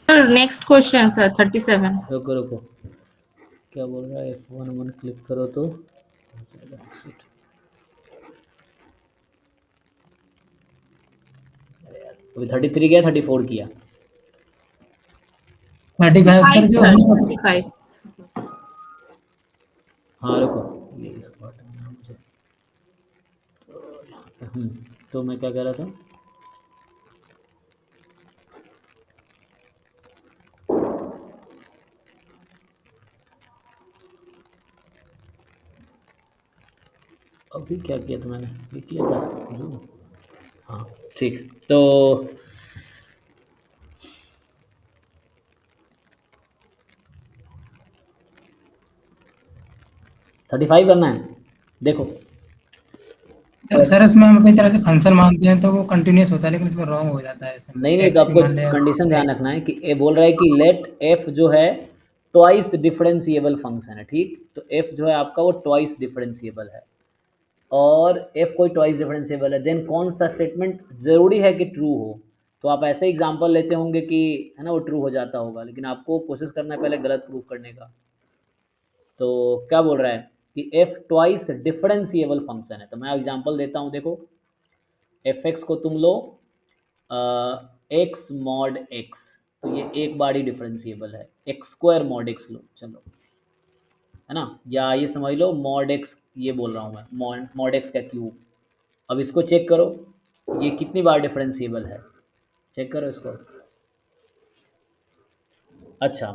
Sir next question sir 37। रुको रुको, क्या बोल रहा है, F11 क्लिक करो तो अभी 33 गया, 34 किया। 35 सर जो सर हम 35। हाँ रुको, ये इसको हटाना है मुझे। तो मैं क्या कह रहा था, अभी क्या किया था मैंने, ये किया था जो, हाँ ठीक। तो 35 करना है। देखो सर इसमें हम अपनी तरह से फंक्शन मानते हैं तो वो कंटिन्यूस होता है, लेकिन इसमें रॉन्ग हो जाता है। ऐसे नहीं नहीं, तो एक्स भी आपको मान लिया कंडीशन ध्यान एक्स। रखना है कि ये बोल रहा है कि लेट एफ जो है ट्वाइस डिफरेंशिएबल फंक्शन है, ठीक। तो एफ जो है आपका वो ट्वाइस डिफरेंशिएबल है, और एफ कोई ट्वाइस डिफरेंशिएबल है, देन कौन सा स्टेटमेंट ज़रूरी है कि ट्रू हो। तो आप ऐसे एग्जांपल लेते होंगे कि है ना वो ट्रू हो जाता होगा, लेकिन आपको कोशिश करना है पहले गलत प्रूफ करने का। तो क्या बोल रहा है कि एफ ट्वाइस डिफरेंशिएबल फंक्शन है, तो मैं एग्जांपल देता हूँ। देखो एफ एक्स को तुम लो एक्स मॉड एक्स, तो ये एक बार ही डिफरेंशिएबल है। x² मॉड एक्स लो, चलो, है ना, या ये समझ लो मॉड एक्स, ये बोल रहा हूँ मैं मॉड एक्स का क्यूब। अब इसको चेक करो, ये कितनी बार डिफरेंशिएबल है, चेक करो इसको। अच्छा,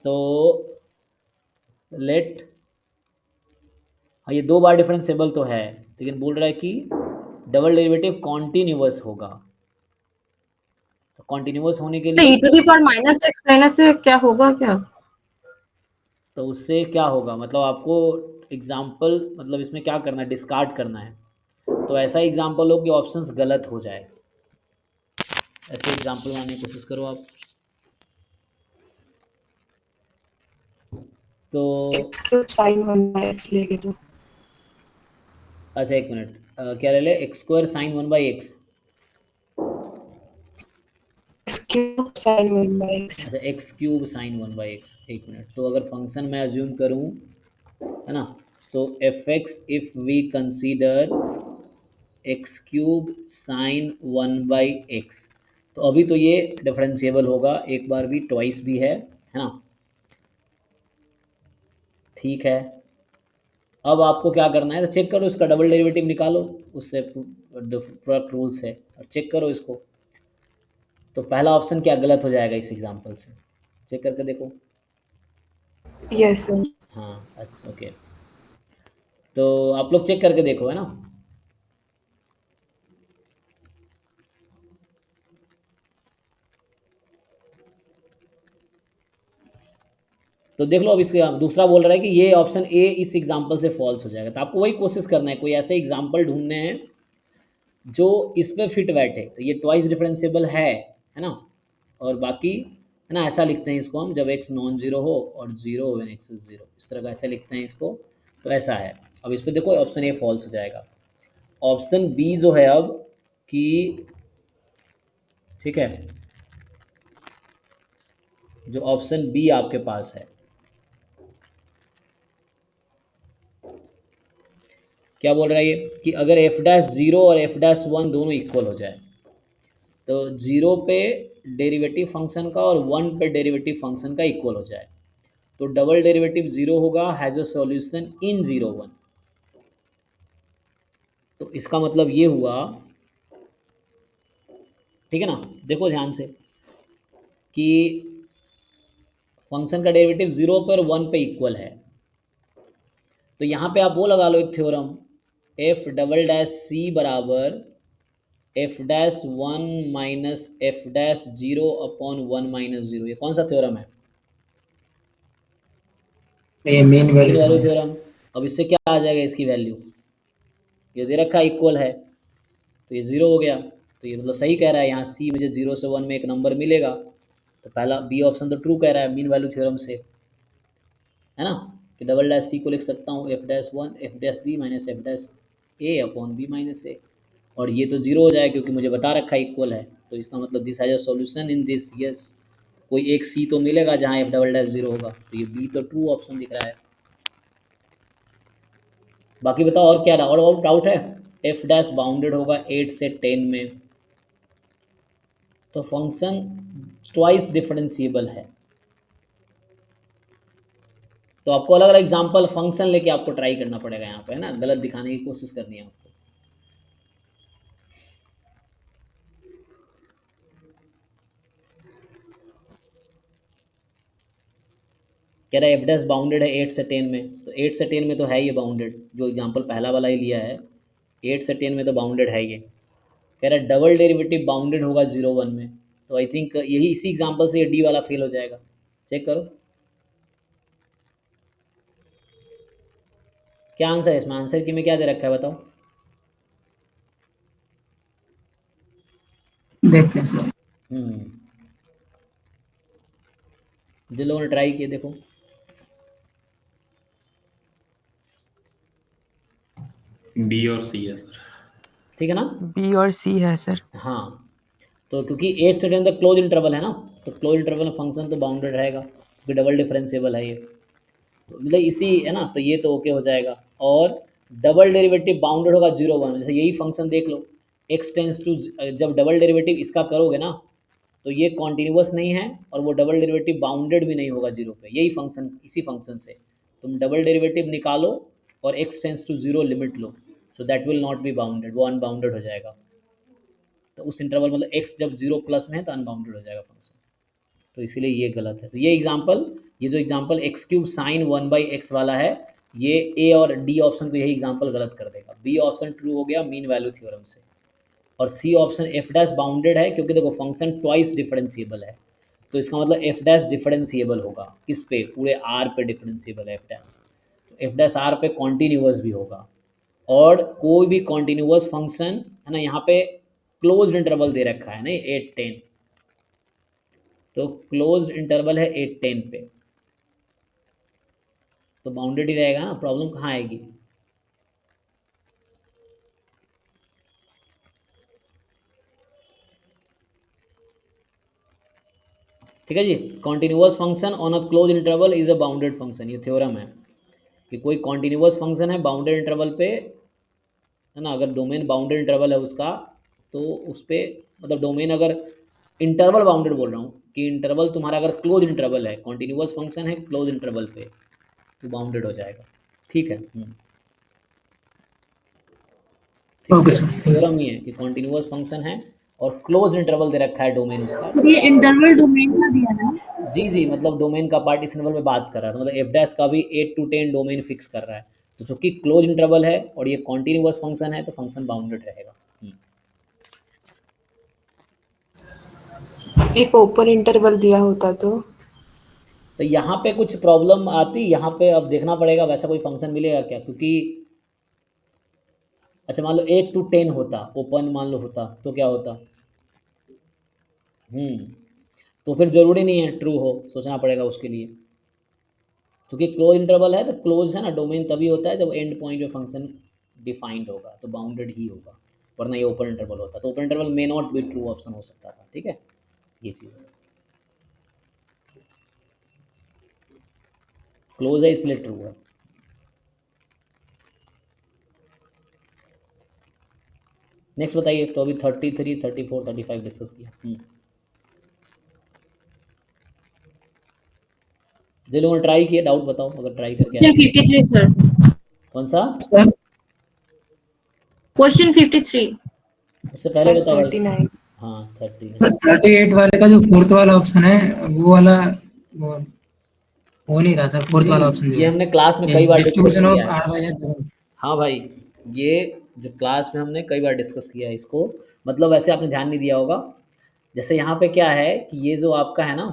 तो लेट, हाँ ये 2 बार डिफरेंशिएबल तो है, लेकिन बोल रहा है कि डबल डेरिवेटिव कॉन्टिन्यूअस होगा। तो कॉन्टिन्यूअस होने के तो लिए, e⁻x लेने से क्या होगा क्या? तो उससे क्या होगा, मतलब आपको एग्जाम्पल, मतलब इसमें क्या करना है, डिस्कार्ड करना है। तो ऐसा एग्जाम्पल हो कि ऑप्शंस गलत हो जाए, ऐसे एग्जाम्पल बनाने की कोशिश करो आप। तो x³ sin 1/x लेके तो अच्छा एक मिनट, क्या ले ले, x² sin 1/x। x³ sin 1/x। अच्छा x³ sin 1/x, एक मिनट। तो अगर फंक्शन मैं अज्यूम करूँ, है ना, so f x if we consider x³ sin 1/x, तो अभी तो ये डिफरेंशिएबल होगा, एक बार भी ट्वाइस भी है ना, ठीक है। अब आपको क्या करना है, तो चेक करो इसका डबल डेरिवेटिव निकालो उससे, प्रोडक्ट रूल से, और चेक करो इसको। तो पहला ऑप्शन क्या गलत हो जाएगा इस एग्जांपल से, चेक करके देखो। Yes sir. हाँ अच्छा ओके, तो आप लोग चेक करके देखो, है ना। तो देख लो, अब इसके दूसरा बोल रहा है कि ये ऑप्शन ए इस एग्जांपल से फॉल्स हो जाएगा। तो आपको वही कोशिश करना है, कोई ऐसे एग्जांपल ढूंढने हैं जो इस पे फिट बैठे। तो ये ट्वाइस डिफरेंशिएबल है ना, और बाकी है ना, ऐसा लिखते हैं इसको हम, जब x नॉन जीरो हो और zero when x is zero, इस तरह का ऐसे लिखते हैं इसको। तो ऐसा है। अब इस पे देखो ऑप्शन ए फॉल्स हो जाएगा। ऑप्शन बी जो है अब कि, ठीक है, जो ऑप्शन बी आपके पास है, क्या बोल रहा है ये, कि अगर एफ डैश जीरो और एफ डैश वन दोनों इक्वल हो जाए, तो जीरो पे डेरिवेटिव फंक्शन का और वन पे डेरिवेटिव फंक्शन का इक्वल हो जाए, तो डबल डेरिवेटिव जीरो होगा, has a solution in zero one. तो इसका मतलब ये हुआ, ठीक है ना, देखो ध्यान से, कि फंक्शन का डेरिवेटिव जीरो पर वन पे इक्वल है। तो यहाँ पे आप वो लगा लो एक theorem, F double dash C बराबर F dash one minus f dash zero upon one minus zero. ये कौन सा थ्योरम है, ये mean mean value value theorem. Theorem. अब इससे क्या आ जाएगा, इसकी वैल्यू, ये दे रखा इक्वल है, तो ये ज़ीरो हो गया। तो ये मतलब सही कह रहा है, यहाँ सी मुझे जीरो से वन में एक नंबर मिलेगा। तो पहला बी ऑप्शन तो ट्रू कह रहा है मीन वैल्यू थ्योरम से, है ना, कि डबल डैश सी को लिख सकता हूँ f dash one f dash b minus f dash a upon b minus a, और ये तो जीरो हो जाए क्योंकि मुझे बता रखा है इक्वल है। तो इसका मतलब this has a solution in this, yes, कोई एक सी तो मिलेगा जहाँ एफ डबल डैश जीरो होगा। तो ये बी तो ट्रू ऑप्शन दिख रहा है। बाकी बताओ और क्या, और डाउट है। एफ डैश बाउंडेड होगा 8 से 10 में, तो फंक्शन ट्वाइस डिफरेंशिएबल है। तो आपको अलग अलग एग्जांपल फंक्शन लेके आपको ट्राई करना पड़ेगा यहाँ पे, है ना, गलत दिखाने की कोशिश करनी है आपको। कह रहा है एफ डैश बाउंडेड है 8 से 10 में, तो 8 से 10 में तो है ये बाउंडेड, जो एग्जांपल पहला वाला ही लिया है 8 से 10 में तो बाउंडेड है ये। कह रहा है डबल डेरिवेटिव बाउंडेड होगा 0 1 में, तो आई थिंक यही इसी एग्जांपल से ये डी वाला फेल हो जाएगा। चेक करो क्या आंसर है इसमें, आंसर की में क्या दे रखा है बताओ। देखते हैं सर। जिन लोगों ने ट्राई किए देखो। बी और सी है सर। ठीक है ना, बी और सी है सर। हाँ, तो क्योंकि 8 से 10 तक क्लोज इंटरवल है ना, तो क्लोज इंटरवल में फंक्शन तो बाउंडेड रहेगा क्योंकि डबल डिफरेंशिएबल है ये, तो मतलब इसी, है ना, तो ये तो ओके हो जाएगा। और डबल डेरिवेटिव बाउंडेड होगा 0 1, जैसे यही फंक्शन देख लो, x टेंस टू, जब डबल डेरिवेटिव इसका करोगे ना, तो ये कॉन्टिन्यूस नहीं है और वो डबल डेरिवेटिव बाउंडेड भी नहीं होगा जीरो पे। यही फंक्शन, इसी फंक्शन से तुम डबल डेरिवेटिव निकालो और x tends to zero limit लो, तो that will not be bounded, वो अनबाउंडेड हो जाएगा। तो उस इंटरवल मतलब x जब जीरो प्लस में है तो अनबाउंडेड हो जाएगा फंक्शन, तो इसीलिए ये गलत है। तो ये एग्जाम्पल, ये जो example x cube sine one by x वाला है, ये ए और डी ऑप्शन को यही एग्जाम्पल गलत कर देगा। बी ऑप्शन ट्रू हो गया मीन वैल्यू थ्योरम से, और C option F dash bounded है क्योंकि देखो फंक्शन ट्वाइस डिफरेंशिएबल है, तो इसका मतलब एफ डैश डिफरेंशिएबल होगा किस पे, पूरे आर पे डिफरेंशिएबल है एफ डैश, तो एफ डैश आर पे कॉन्टीन्यूअस भी होगा। और कोई भी कॉन्टीन्यूअस फंक्शन, है ना, यहाँ पे क्लोज्ड इंटरवल दे रखा है नहीं 8 10, तो क्लोज्ड इंटरवल है 8 10 पे, तो बाउंडेड ही रहेगा ना, प्रॉब्लम कहाँ आएगी। ठीक है जी, continuous function on a close interval is a bounded function, ये थ्योरम है कि कोई कॉन्टिन्यूअस फंक्शन है बाउंडेड इंटरवल पे, है ना, अगर डोमेन बाउंडेड इंटरवल है उसका, तो उस पर मतलब डोमेन अगर इंटरवल बाउंडेड बोल रहा हूँ, कि इंटरवल तुम्हारा अगर क्लोज इंटरवल है, कॉन्टिन्यूअस फंक्शन है क्लोज इंटरवल पे, तो बाउंडेड हो जाएगा। ठीक है। Okay sir. थ्योरम ही है कि कॉन्टिन्यूअस फंक्शन है और क्लोज इंटरवल दे रखा है डोमेन उसका। ये इंटरवल डोमेन का दिया ना। जी मतलब डोमेन का पार्ट इस इंटरवल में बात कर रहा है, मतलब एफ डैश का भी 8 to 10 डोमेन फिक्स कर रहा है। तो चूंकि क्लोज इंटरवल है और ये कॉन्टिन्यूअस फंक्शन है तो फंक्शन बाउंडेड रहेगा। इफ ओपन इंटरवल दिया होता तो यहाँ पे कुछ प्रॉब्लम आती, यहाँ पे अब देखना पड़ेगा वैसा कोई फंक्शन मिलेगा क्या, क्योंकि अच्छा मान लो 8 to 10 होता, ओपन मान लो होता तो क्या होता। तो फिर ज़रूरी नहीं है ट्रू हो, सोचना पड़ेगा उसके लिए। क्योंकि क्लोज इंटरवल है तो क्लोज है ना डोमेन तभी होता है जब एंड पॉइंट पे फंक्शन डिफाइंड होगा, तो बाउंडेड ही होगा, वरना ये ओपन इंटरवल होता। तो open interval may not be true option हो सकता था। ठीक है, ये चीज़ क्लोज है इसलिए ट्रू है। नेक्स्ट बताइए। तो अभी 33, 34, 35 डिस्कस किया। जो लोगों ने ट्राई किया डाउट बताओ, अगर ट्राई करके आए। 53 सर। कौन सा? Sir question 53। उससे पहले सर बताओ भाई। 39। हाँ 30। 38 वाले का जो फोर्थ वाला ऑप्शन है वो वाला वो हो नहीं रहा सर, फोर्थ जी वाला ऑप्शन जो ये है, हमने क्लास में ये कई बार डिस्कस डिस्ट्रीब्यूशन किया ऑफ है। आर बाय। हाँ भाई, ये जो क्लास में हमने कई बार डिस्कस किया है इसको, मतलब वैसे आपने ध्यान नहीं दिया होगा। जैसे यहाँ पे क्या है कि ये जो आपका है ना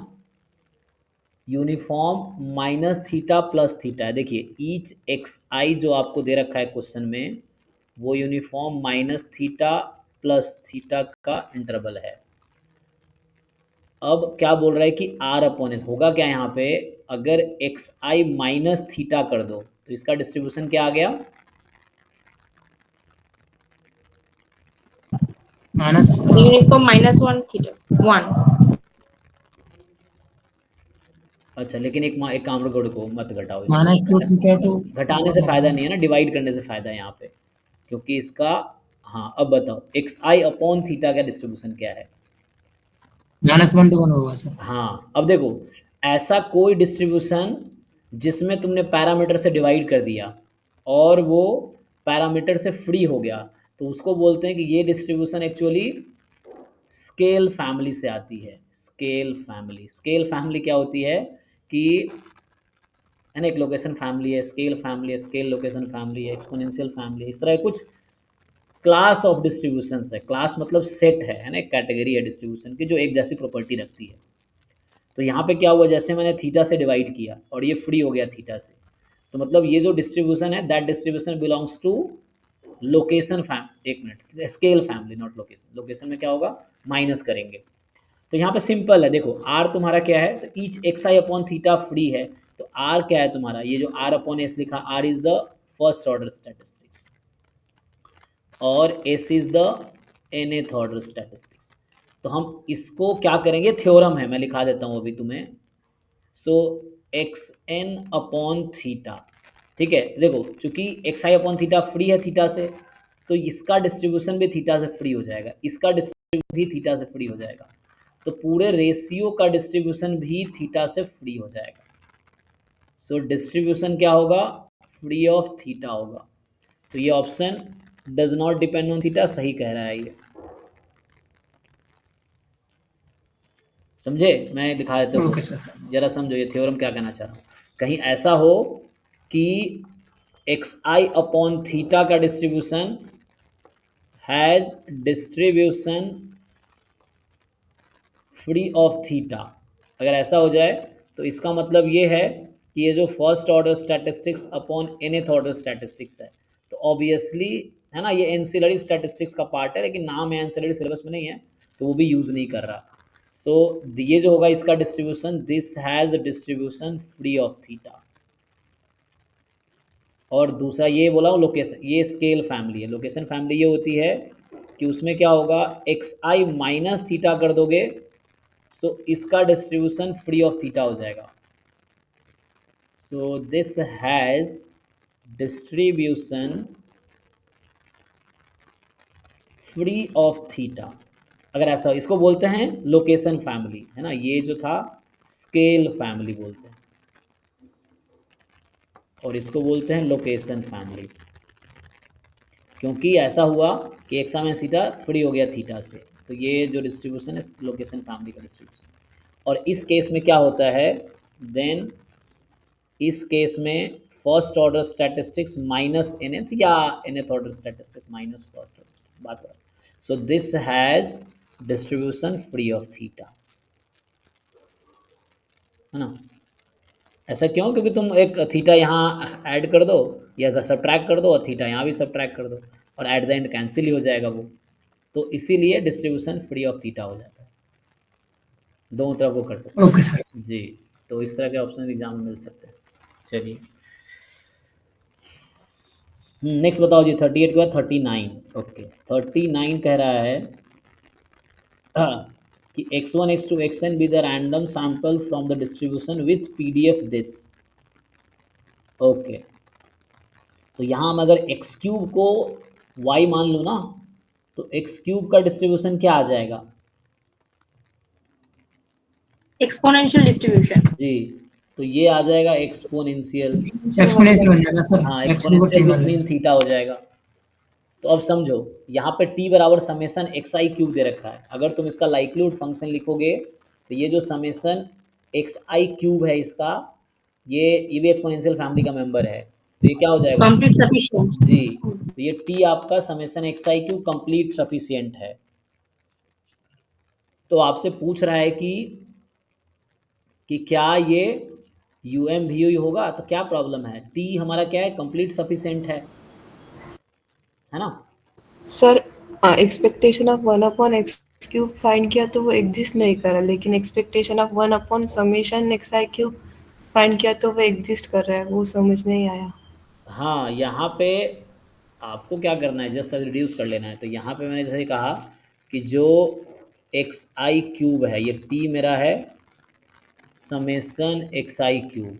uniform minus theta plus theta है। देखिए ईच एक्स आई जो आपको दे रखा है क्वेश्चन में, वो uniform minus theta plus theta का इंटरवल है। अब क्या बोल रहा है कि आर अपॉन एस होगा क्या यहाँ पे, अगर एक्स आई माइनस थीटा कर दो तो इसका डिस्ट्रीब्यूशन क्या आ गया। Minus uniform -1 theta 1। अच्छा लेकिन एक काम करो को मत घटाओ इसको। -2 अच्छा थीटा टू घटाने से फ़ायदा नहीं है ना, डिवाइड करने से फ़ायदा है यहाँ पे, क्योंकि इसका। हाँ अब बताओ एक्स आई अपॉन थीटा का डिस्ट्रीब्यूशन क्या है। -1 to 1 होगा सर। हाँ अब देखो, ऐसा कोई डिस्ट्रीब्यूशन जिसमें तुमने पैरामीटर से डिवाइड कर दिया और वो पैरामीटर से फ्री हो गया, तो उसको बोलते हैं कि ये डिस्ट्रीब्यूशन एक्चुअली स्केल फैमिली से आती है। स्केल फैमिली, स्केल फैमिली क्या होती है कि है ना, एक लोकेशन फैमिली है, स्केल फैमिली है, स्केल लोकेशन फैमिली है, एक्सपोनेंशियल फैमिली है, इस तरह कुछ क्लास ऑफ डिस्ट्रीब्यूशन है। क्लास मतलब सेट है ना, एक कैटेगरी है डिस्ट्रीब्यूशन की जो एक जैसी प्रॉपर्टी रखती है। तो यहाँ पे क्या हुआ, जैसे मैंने थीटा से डिवाइड किया और ये फ्री हो गया थीटा से, तो मतलब ये जो डिस्ट्रीब्यूशन है that distribution belongs to location family. एक minute, scale family not location. Location में क्या होगा, माइनस करेंगे। तो यहाँ पे सिंपल है, देखो आर तुम्हारा क्या है, तो each x i upon theta free है, तो आर क्या है तुम्हारा, ये जो आर अपॉन एस लिखा, r is the first order statistics और s is the nth order statistics. तो हम इसको क्या करेंगे, थ्योरम है, मैं लिखा देता हूँ अभी तुम्हें। सो एक्स एन अपॉन थीटा, ठीक है। देखो चूंकि x i upon theta free है थीटा से, तो इसका डिस्ट्रीब्यूशन भी थीटा से फ्री हो जाएगा, इसका डिस्ट्रीब्यूशन भी थीटा से फ्री हो जाएगा, तो पूरे रेशियो का डिस्ट्रीब्यूशन भी थीटा से फ्री हो जाएगा। सो डिस्ट्रीब्यूशन क्या होगा, फ्री ऑफ थीटा होगा। तो ये option does not depend on theta सही कह रहा है ये। समझे, मैं दिखा देता हूँ, ओके सर। जरा समझो ये थ्योरम क्या कहना चाह रहा हूँ। कहीं ऐसा हो कि एक्स आई अपॉन थीटा का distribution has distribution free of theta, अगर ऐसा हो जाए तो इसका मतलब ये है कि ये जो first order statistics upon nth order statistics है, तो ऑब्वियसली है ना ये एंसिलरी स्टैटिस्टिक्स का पार्ट है, लेकिन नाम है एंसिलरी, सिलेबस में नहीं है तो वो भी यूज़ नहीं कर रहा। सो ये जो होगा इसका distribution, this has distribution free of theta. और दूसरा ये बोला हूँ लोकेशन, ये स्केल फैमिली है। लोकेशन फैमिली ये होती है कि उसमें क्या होगा, एक्स आई माइनस थीटा कर दोगे तो इसका डिस्ट्रीब्यूशन फ्री ऑफ थीटा हो जाएगा। सो this has distribution free of theta, अगर ऐसा, इसको बोलते हैं लोकेशन फैमिली, है ना। ये जो था स्केल फैमिली बोलते हैं और इसको बोलते हैं लोकेशन फैमिली। क्योंकि ऐसा हुआ कि एक्स माइनस थीटा फ्री हो गया थीटा से। तो ये जो डिस्ट्रीब्यूशन है लोकेशन फैमिली का डिस्ट्रीब्यूशन। और इस केस में क्या होता है, देन इस केस में first order statistics minus nth या nth order statistics minus first order, बात है। So this has distribution free of theta, है ना। ऐसा क्यों, क्योंकि तुम एक थीटा यहाँ ऐड कर दो या सब्ट्रैक्ट कर दो और थीटा यहाँ भी सब्ट्रैक्ट कर दो और एट द एंड कैंसिल ही हो जाएगा वो। तो इसीलिए डिस्ट्रीब्यूशन फ्री ऑफ थीटा हो जाता है, दोनों तरफ वो कर सकते हैं। Okay sir. जी, तो इस तरह के ऑप्शन एग्जाम में मिल सकते हैं। चलिए नेक्स्ट बताओ जी, 38 के बाद 39। ओके 39 कह रहा है कि x1 x2 xn be the random sample from the distribution with pdf this। Okay तो यहाँ हम अगर एक्स क्यूब को y मान लो ना, तो एक्स क्यूब का डिस्ट्रीब्यूशन क्या आ जाएगा? Exponential distribution. जी, तो ये आ जाएगा एक्सपोनेंशियल। एक्सपोनेंशियल बन जाएगा सर। हाँ, एक्स को एक्सपोनेंशियल टी विथ मान मीन थीटा हो जाएगा। तो अब समझो यहाँ पे t बराबर समेसन एक्स आई क्यूब दे रखा है। अगर तुम इसका लाइक्लीहुड फंक्शन लिखोगे तो ये जो समेसन एक्स आई क्यूब है इसका, ये भी एक्सपोनेंशियल फैमिली का मेंबर है, तो ये क्या हो जाएगा? Complete sufficient. जी, तो ये t आपका समेसन एक्स आई क्यूब कंप्लीट सफिशिएंट है। तो आपसे पूछ रहा है कि क्या ये यू एम वी यू होगा, तो क्या प्रॉब्लम है? t हमारा क्या है, कंप्लीट सफिशिएंट है ना। Sir expectation of 1/x³ find किया तो वो एग्जिस्ट नहीं कर रहा, लेकिन एक्सपेक्टेशन ऑफ 1/समेशन xi³ फाइंड किया तो वो एग्जिस्ट कर रहा है, वो समझ नहीं आया। हाँ, यहाँ पे आपको क्या करना है, जस्ट रिड्यूस कर लेना है। तो यहाँ पे मैंने जैसे कहा कि जो एक्स आई क्यूब है, ये t मेरा है summation x I cube,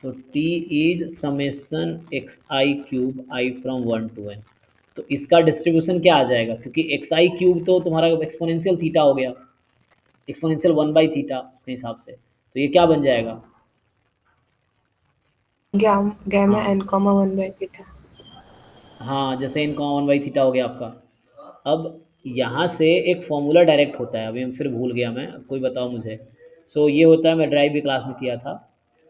so t is summation x I cube I from 1 to n। तो इसका डिस्ट्रीब्यूशन क्या आ जाएगा, क्योंकि एक्स आई क्यूब तो तुम्हारा एक्सपोनेंशियल थीटा हो गया, एक्सपोनेंशियल 1/थीटा के हिसाब से, तो ये क्या बन जाएगा? गैमा हाँ n कॉमा 1/थीटा। हाँ, जैसे इनका 1/थीटा हो गया आपका। अब यहाँ से एक फॉर्मूला डायरेक्ट होता है, अभी हम फिर भूल गया मैं, कोई बताओ मुझे। सो ये होता है, मैं ड्राइव भी क्लास में किया था।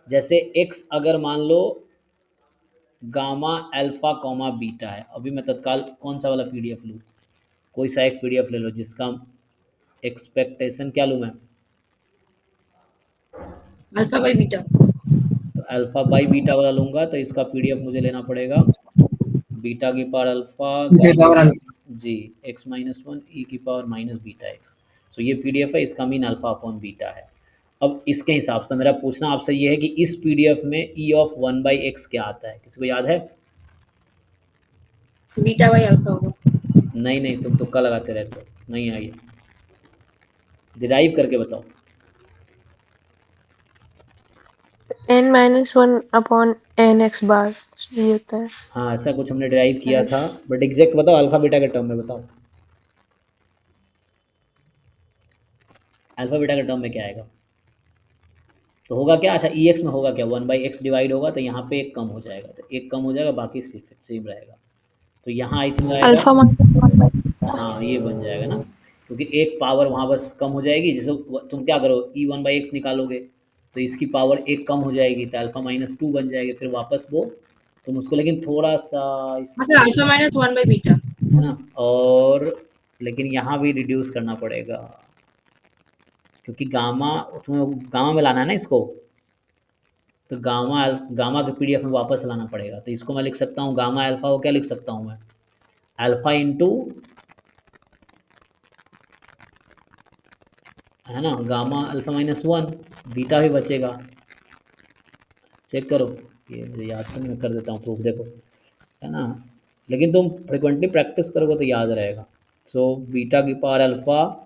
जैसे x अगर मान लो गामा अल्फा कॉमा बीटा है, अभी मैं तत्काल कौन सा वाला पीडीएफ लूँ, कोई सा एक पीडीएफ ले लो जिसका एक्सपेक्टेशन क्या लूँ मैं, अल्फा बाई बीटा। तो अल्फा बाई बीटा वाला लूँगा। तो इसका पीडीएफ मुझे लेना पड़ेगा बीटा की पावर अल्फा गामा, जी एक्स माइनस वन ई की पावर माइनस बीटा एक्स। तो ये पीडीएफ है, इसका मीन अल्फा अपॉन बीटा है। अब इसके हिसाब से मेरा पूछना आपसे ये है कि इस पीडीएफ में ई ऑफ 1/x क्या आता है, किसी को याद है? बीटा बाई अल्फा होगा। नहीं नहीं, तुम तुक्का लगाते रहते हो, नहीं आइए डिराइव करके बताओ। n-1/nx बार ये होता है। हाँ, ऐसा कुछ हमने डिराइव किया था, बट एग्जैक्ट बताओ अल्फा बीटा के टर्म में बताओ, अल्फा बीटा के टर्म में क्या आएगा? तो होगा क्या, अच्छा ई एक्स में होगा क्या, 1/x डिवाइड होगा तो यहाँ पे एक कम हो जाएगा, तो एक कम हो जाएगा, बाकी सेम रहेगा। तो यहाँ आई थिंक आएगा, अल्फा माइनस 1/थीटा। हाँ ये बन जाएगा ना, क्योंकि एक पावर वहाँ बस कम हो जाएगी। जैसे तुम क्या करो, ई 1/x निकालोगे तो इसकी पावर एक कम हो जाएगी, तो अल्फा माइनस 2 बन जाएगी, फिर वापस वो तुम उसको, लेकिन थोड़ा सा अच्छा, अल्फा माइनस 1 बाई बीटा। है ना, और लेकिन यहाँ भी रिड्यूस करना पड़ेगा, क्योंकि गामा तुम्हें गामा में लाना है ना इसको, तो गामा के पीडीएफ में वापस लाना पड़ेगा। तो इसको मैं लिख सकता हूँ गामा अल्फा को क्या लिख सकता हूँ मैं, अल्फा इंटू, है ना, गामा अल्फा माइनस 1, बीटा भी बचेगा। चेक करो, ये मुझे याद तो मैं कर देता हूँ प्रूफ, देखो है ना, लेकिन तुम फ्रिक्वेंटली प्रैक्टिस करोगे तो याद रहेगा। सो बीटा की power alpha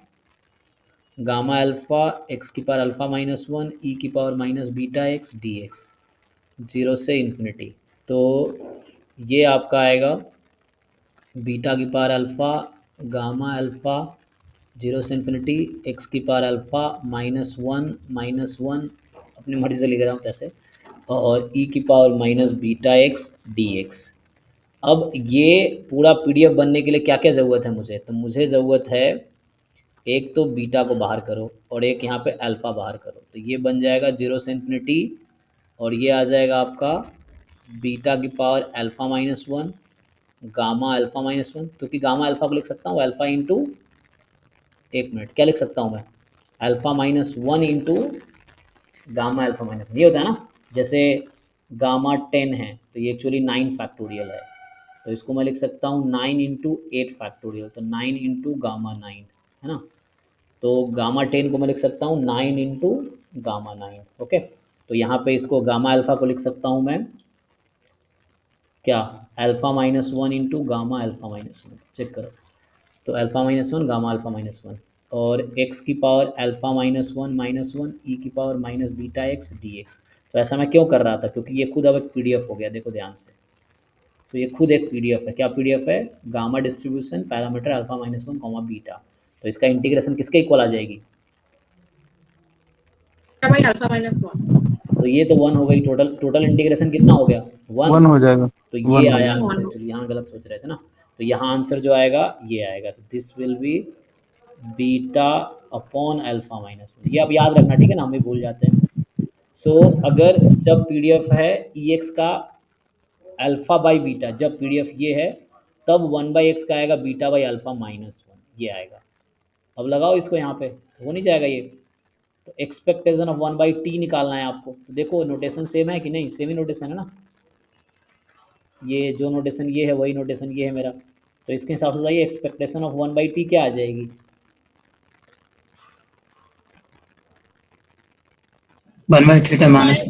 gamma alpha x की पावर अल्फा माइनस 1 ई की power minus beta X D x, 0 से इन्फिनिटी। तो ये आपका आएगा बीटा की पावर अल्फा गामा अल्फा 0 से इन्फिनिटी एक्स की पावर अल्फा -1 अपनी मर्जी से लिख रहा हूँ जैसे, और ई की power minus beta X D x. अब ये पूरा पीडीएफ बनने के लिए क्या क्या ज़रूरत है मुझे, तो मुझे ज़रूरत है एक तो बीटा को बाहर करो और एक यहाँ पे अल्फ़ा बाहर करो, तो ये बन जाएगा 0 से इन्फिनिटी और ये आ जाएगा आपका बीटा की power alpha minus one gamma alpha minus one, क्योंकि गामा अल्फ़ा को लिख सकता हूँ अल्फ़ा इंटू, एक मिनट क्या लिख सकता हूँ मैं, alpha minus one into gamma alpha minus one, ये होता है ना, जैसे गामा 10 है तो ये एक्चुअली 9 फैक्टोरियल है, तो इसको मैं लिख सकता हूँ 9 इंटू 8 फैक्टोरियल, तो 9 इंटू गामा 9 है ना, तो गामा 10 को मैं लिख सकता हूँ 9 इंटू गामा 9, ओके। तो यहाँ पे इसको गामा अल्फ़ा को लिख सकता हूँ मैं क्या, alpha minus one into gamma alpha minus one, check करो, तो alpha minus one gamma alpha minus one और एक्स की power alpha minus one E की power minus beta X D X. तो ऐसा मैं क्यों कर रहा था, क्योंकि ये खुद अब एक पीडीएफ हो गया, देखो ध्यान से, तो ये खुद एक पीडीएफ है, क्या पीडीएफ है, gamma distribution parameter alpha minus one comma beta, तो इसका इंटीग्रेशन किसके इक्वल आ जाएगी, बाई अल्फा माइनस वन। तो ये तो वन हो गई, टोटल इंटीग्रेशन कितना हो गया, वन हो जाएगा, तो वन ये हो आया जाएगा। आंसर, चलिए यहाँ गलत सोच रहे थे ना, तो यहाँ आंसर जो आएगा ये आएगा, तो this will be beta upon alpha minus one, ये आप याद रखना ठीक है ना, हम भी भूल जाते हैं। सो अगर जब पीडीएफ है ई एक्स का अल्फ़ा बाई बीटा, जब पीडीएफ ये है तब 1/x का आएगा beta by alpha minus one, ये आएगा। अब लगाओ इसको यहाँ पे, हो नहीं जाएगा ये, तो एक्सपेक्टेशन ऑफ 1/t निकालना है आपको, तो देखो नोटेशन सेम है कि नहीं, सेम ही नोटेशन है ना, ये जो नोटेशन ये है वही नोटेशन ये है मेरा, तो इसके हिसाब से बताइए एक्सपेक्टेशन ऑफ 1/t क्या आ जाएगी, 1/थीटा माइनस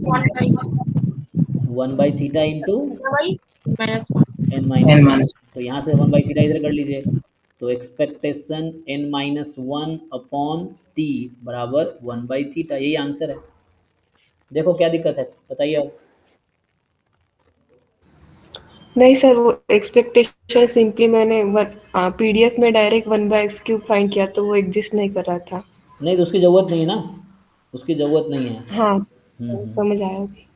1/थीटा into minus one. N n minus, minus. तो यहाँ से 1/थीटा इधर कर लीजिए, तो expectation n minus one upon t बराबर 1/थीटा, यही आंसर है। देखो क्या दिक्कत है बताइए अब। नहीं सर, वो एक्सपेक्टेशन सिंपली मैंने पीडीएफ में डायरेक्ट 1/x³ फाइंड किया तो वो एग्जिस्ट नहीं कर रहा था। नहीं तो उसकी ज़रूरत नहीं है ना, उसकी ज़रूरत नहीं है। हाँ, हम्म। समझ आया अभी।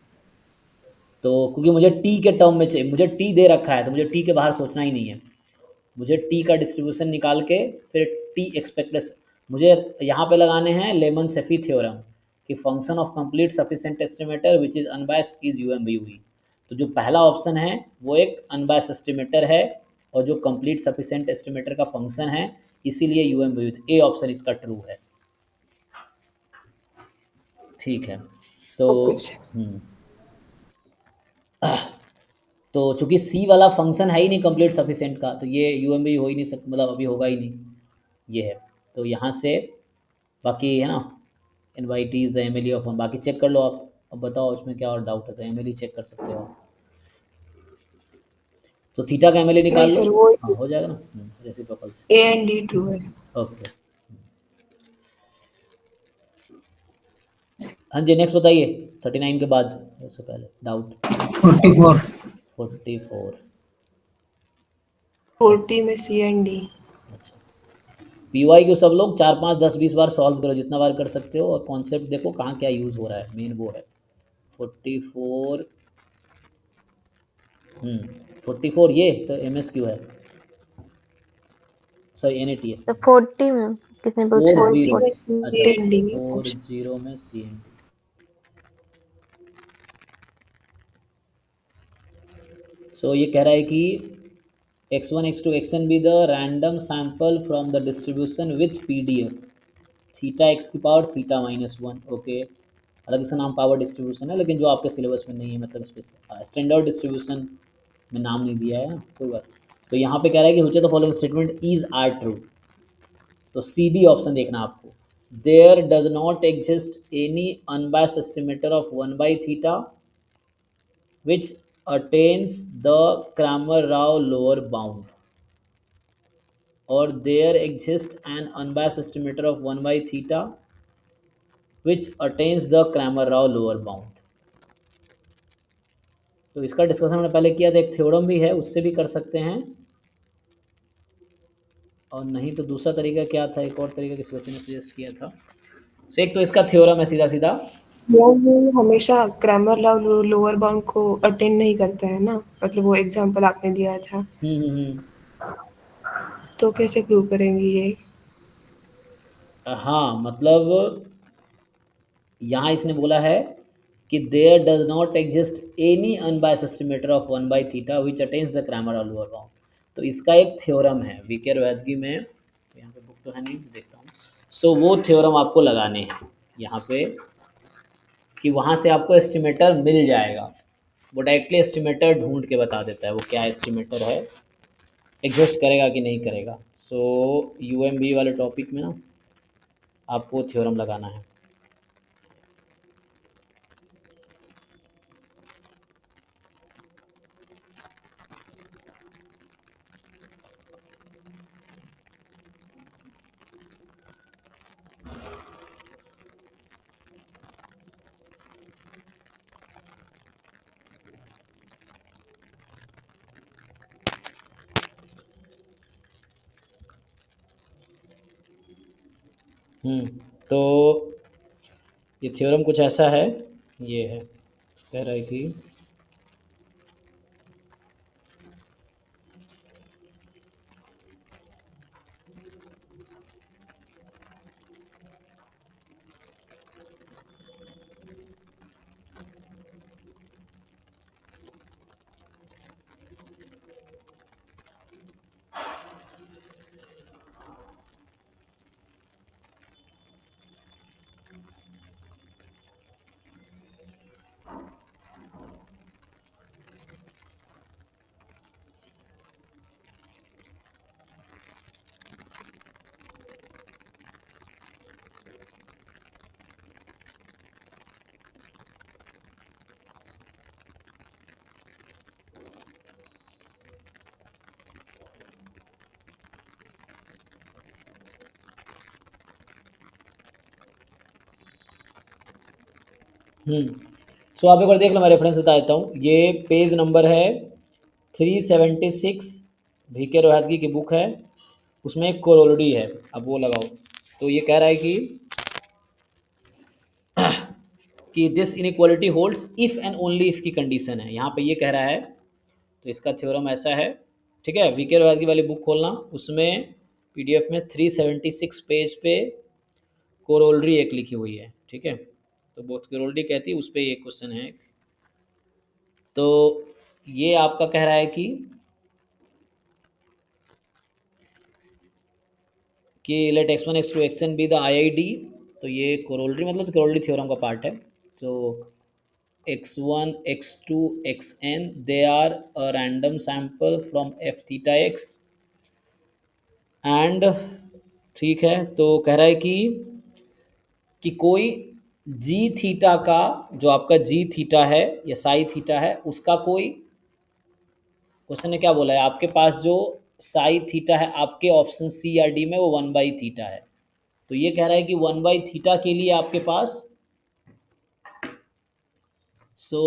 तो क्योंकि मुझे टी के टर्म में चाहिए, मुझे टी दे रखा है तो मुझे टी के बाहर सोचना ही नहीं है, मुझे टी का डिस्ट्रीब्यूशन निकाल के फिर टी एक्सपेक्टेशन, मुझे यहाँ पे लगाने हैं लेमन सेफी थ्योरम कि function of complete sufficient estimator which is unbiased is UMB. तो जो पहला ऑप्शन है वो एक अनबायस्ड एस्टिमेटर है और जो कंप्लीट सफिशिएंट एस्टिमेटर का फंक्शन है, इसीलिए यूएमबी, ए ऑप्शन इसका ट्रू है, ठीक है। तो ओके सर। हम्म, तो चूंकि सी वाला फंक्शन है ही नहीं कंप्लीट सफिशिएंट का, तो ये यूएमबी हो ही नहीं सकता, मतलब अभी होगा ही नहीं, ये है। तो यहाँ से बाकी है ना, invite is the M of one, बाकी चेक कर लो आप, अब बताओ इसमें क्या और डाउट है, तो एम चेक कर सकते हो आप, तो थीटा का एम नहीं निकाल लो, सर, वो हाँ हो जाएगा ना, रेसिप्रोकल से, ए एंड डी ट्रू है। ओके। हाँ जी नेक्स्ट बताइए, 39 के बाद उससे पहले डाउट। 44। 44, 40 में सी एंड डी। पीवाई को सब लोग 4 5 10 20 बार सॉल्व करो, जितना बार कर सकते हो, और कॉन्सेप्ट देखो कहाँ क्या यूज़ हो रहा है, मेन वो है। 44, 44 ये तो एम एस क्यू है, sorry N A T S, तो 40 में कितने पूछा है? 40 में सी अच्छा एंड डी 40 में सी एन डी। सो ये कह रहा है कि x1 x2 xn be the random sample from the distribution with PDF theta x की power theta minus one, okay. अलग इसका नाम पावर डिस्ट्रीब्यूशन है, लेकिन जो आपके सिलेबस में नहीं है, मतलब स्टैंडर्ड डिस्ट्रीब्यूशन में नाम नहीं दिया है, कोई बात। तो यहाँ पे कह रहा है कि which of the following statement is are true, तो सी डी ऑप्शन देखना आपको, there does not exist any unbiased estimator of 1/थीटा which attains the Cramer-Rao lower bound, or there exists an unbiased estimator of 1/theta which attains the Cramer-Rao lower bound। तो इसका discussion हमने पहले किया था, एक थ्योरम भी है उससे भी कर सकते हैं, और नहीं तो दूसरा तरीका क्या था, एक और तरीका किसी बच्चे ने सजेस्ट किया था। तो एक तो इसका थ्योरम है सीधा सीधा वो हमेशा क्रैमर लॉ लोअर बाउंड को अटेंड नहीं करता है ना, मतलब वो एग्जांपल आपने दिया था, तो कैसे प्रूव करेंगी ये? हाँ, मतलब यहाँ इसने बोला है कि there does not exist any unbiased estimator of 1/थीटा विच अटेन्स द क्रैमर और लोअर बाउंड। तो इसका एक थ्योरम है वीके रोहतगी में, तो यहाँ पे बुक तो है नहीं, देखता हूँ। सो वो थ्योरम आपको लगाने हैं यहाँ पे कि वहाँ से आपको एस्टिमेटर मिल जाएगा। वो डायरेक्टली एस्टिमेटर ढूंढ के बता देता है वो क्या एस्टिमेटर है, एग्जिस्ट करेगा कि नहीं करेगा। सो यूएमबी वाले टॉपिक में ना आपको थ्योरम लगाना है। तो ये थ्योरम कुछ ऐसा है, ये है, कह रही थी सो आप एक बार देख लो, मैं रेफरेंस बता देता हूँ। ये पेज नंबर है 376, वीके रोहतगी की बुक है, उसमें एक कोरोलरी है, अब वो लगाओ। तो ये कह रहा है कि this inequality holds if and only if की कंडीशन है, यहाँ पे ये कह रहा है। तो इसका थ्योरम ऐसा है, ठीक है। वीके रोहतगी वाली बुक खोलना, उसमें पीडीएफ में 376 पेज पे कोरोलरी एक लिखी हुई है, ठीक है। तो वो कोरोलरी कहती है, उस पर ये क्वेश्चन है। तो ये आपका कह रहा है कि let x1 x2 xn be the IID। तो ये कोरोलरी मतलब कोरोलरी थ्योरम का पार्ट है। तो x1 x2 xn they are a random sample from f theta x and, ठीक है। तो कह रहा है कि कोई जी थीटा का, जो आपका जी थीटा है या साई थीटा है, उसका कोई, क्वेश्चन ने क्या बोला है, आपके पास जो साई थीटा है आपके ऑप्शन सी या डी में, वो 1/थीटा है। तो ये कह रहा है कि 1/थीटा के लिए आपके पास सो